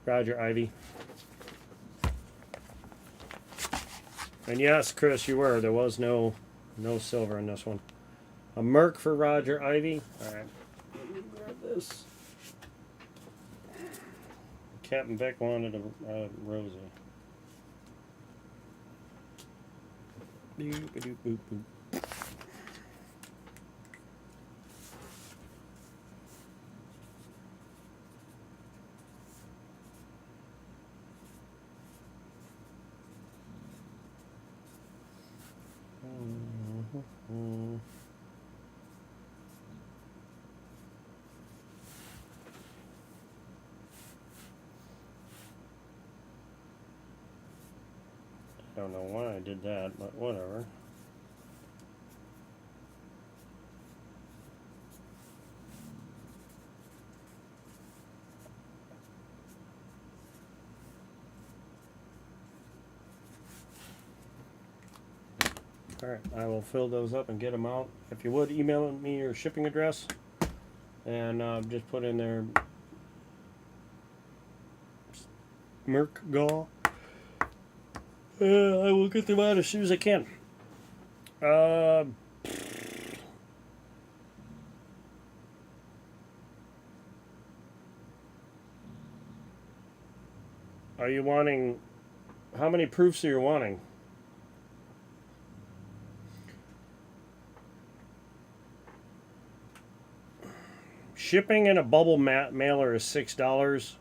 Roger Ivy. And yes, Chris, you were. There was no silver in this one. A Merc for Roger Ivy. All right. Let me grab this. Captain Vic wanted a Rosie. Boop, boop, boop, boop. I don't know why I did that, but whatever. Alright, I will fill those up and get them out. If you would, email me your shipping address and just put in there Merc Gaw. I will get them out as soon as I can. Are you wanting... How many proofs are you wanting? Shipping in a bubble mailer is $6.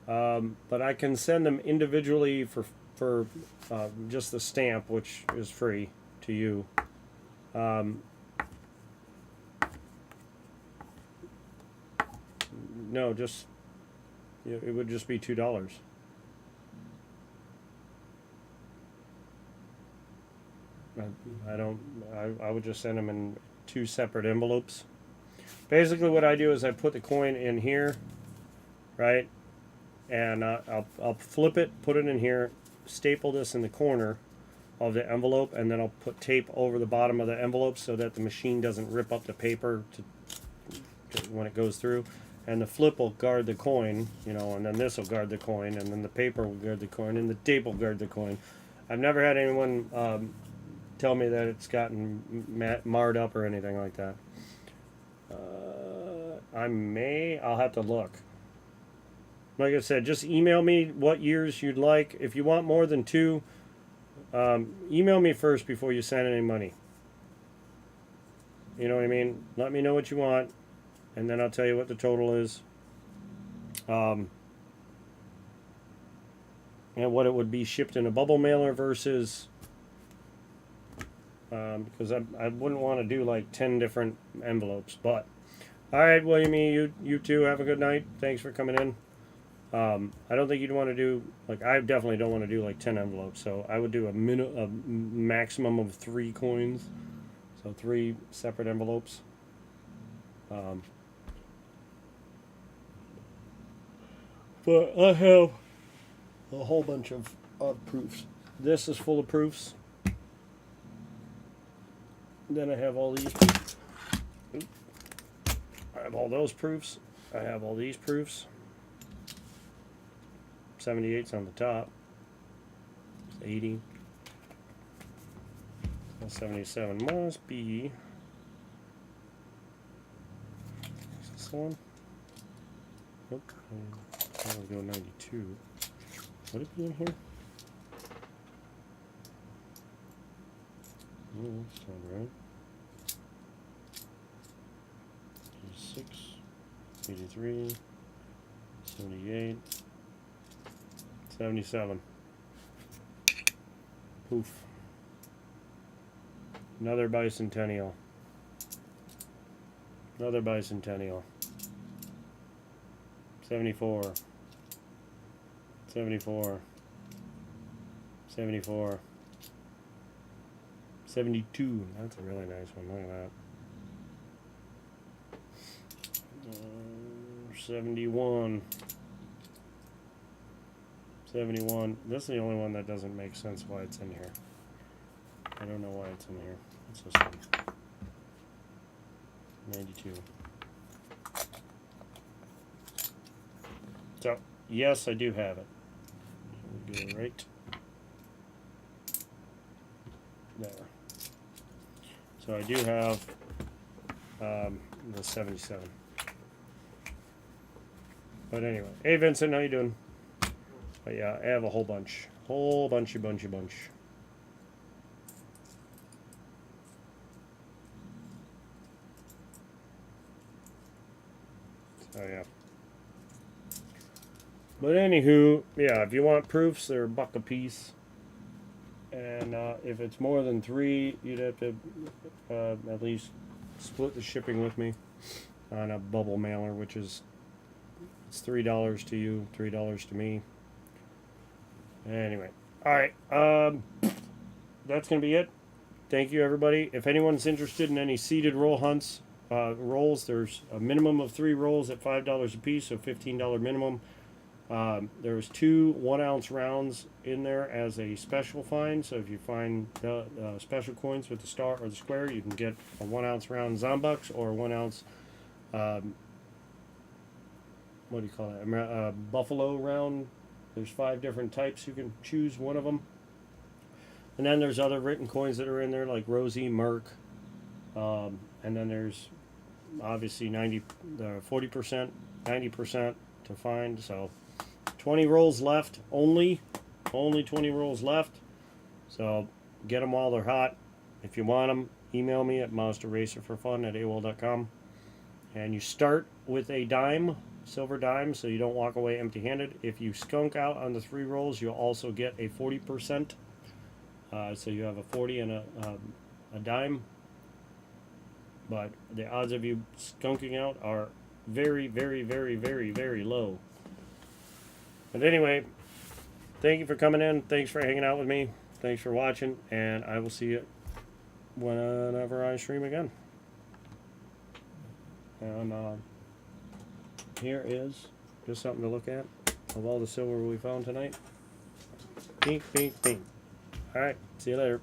But I can send them individually for just the stamp, which is free to you. No, just it would just be $2. I would just send them in 2 separate envelopes. Basically, what I do is I put the coin in here, right? And I'll flip it, put it in here, staple this in the corner of the envelope, and then I'll put tape over the bottom of the envelope so that the machine doesn't rip up the paper when it goes through. And the flip will guard the coin, and then this will guard the coin, and then the paper will guard the coin, and the tape will guard the coin. I've never had anyone tell me that it's gotten marred up or anything like that. I'll have to look. Like I said, just email me what years you'd like. If you want more than 2, email me first before you send any money. You know what I mean? Let me know what you want, and then I'll tell you what the total is. And what it would be shipped in a bubble mailer versus, because I wouldn't want to do like 10 different envelopes. But all right, William, you too. Have a good night. Thanks for coming in. I don't think you'd want to do, like, I definitely don't want to do like 10 envelopes. So I would do a maximum of 3 coins. So 3 separate envelopes. But I have a whole bunch of proofs. This is full of proofs. Then I have all these. I have all those proofs. I have all these proofs. 78's on the top. 80. 77 must be. Is this the one? Nope. I'll go 92. Would it be in here? No, that's not right. 86, 83, 78, 77. Poof. Another bicentennial. Another bicentennial. 74. 74. 74. 72. That's a really nice one. Look at that. 71. 71. This is the only one that doesn't make sense why it's in here. I don't know why it's in here. What's this one? 92. So, yes, I do have it. We'll get it right there. So I do have the 77. But anyway, hey Vincent, how you doing? But yeah, I have a whole bunch. Whole bunch. So yeah. But anywho, yeah, if you want proofs, they're $1 a piece. And if it's more than 3, you'd have to at least split the shipping with me on a bubble mailer, which is it's $3 to you, $3 to me. Anyway, all right, that's gonna be it. Thank you, everybody. If anyone's interested in any seeded roll hunts, rolls, there's a minimum of 3 rolls at $5 a piece, so $15 minimum. There's 2 1-ounce rounds in there as a special find. So if you find the special coins with the star or the square, you can get a 1-ounce round Zombucks or a 1-ounce, what do you call it? Buffalo round. There's 5 different types. You can choose one of them. And then there's other written coins that are in there, like Rosie, Merc. And then there's obviously 40%, 90% to find. So 20 rolls left only 20 rolls left, so get them while they're hot. If you want them, email me at monsterracerforfun@aol.com. And you start with a dime, silver dime, so you don't walk away empty-handed. If you skunk out on the 3 rolls, you'll also get a 40%, so you have a 40 and a dime. But the odds of you skunking out are very, very, very, very, very low. But anyway, thank you for coming in. Thanks for hanging out with me. Thanks for watching. And I will see you whenever I stream again. And here is just something to look at of all the silver we found tonight. Pink, pink, pink. All right. See you later.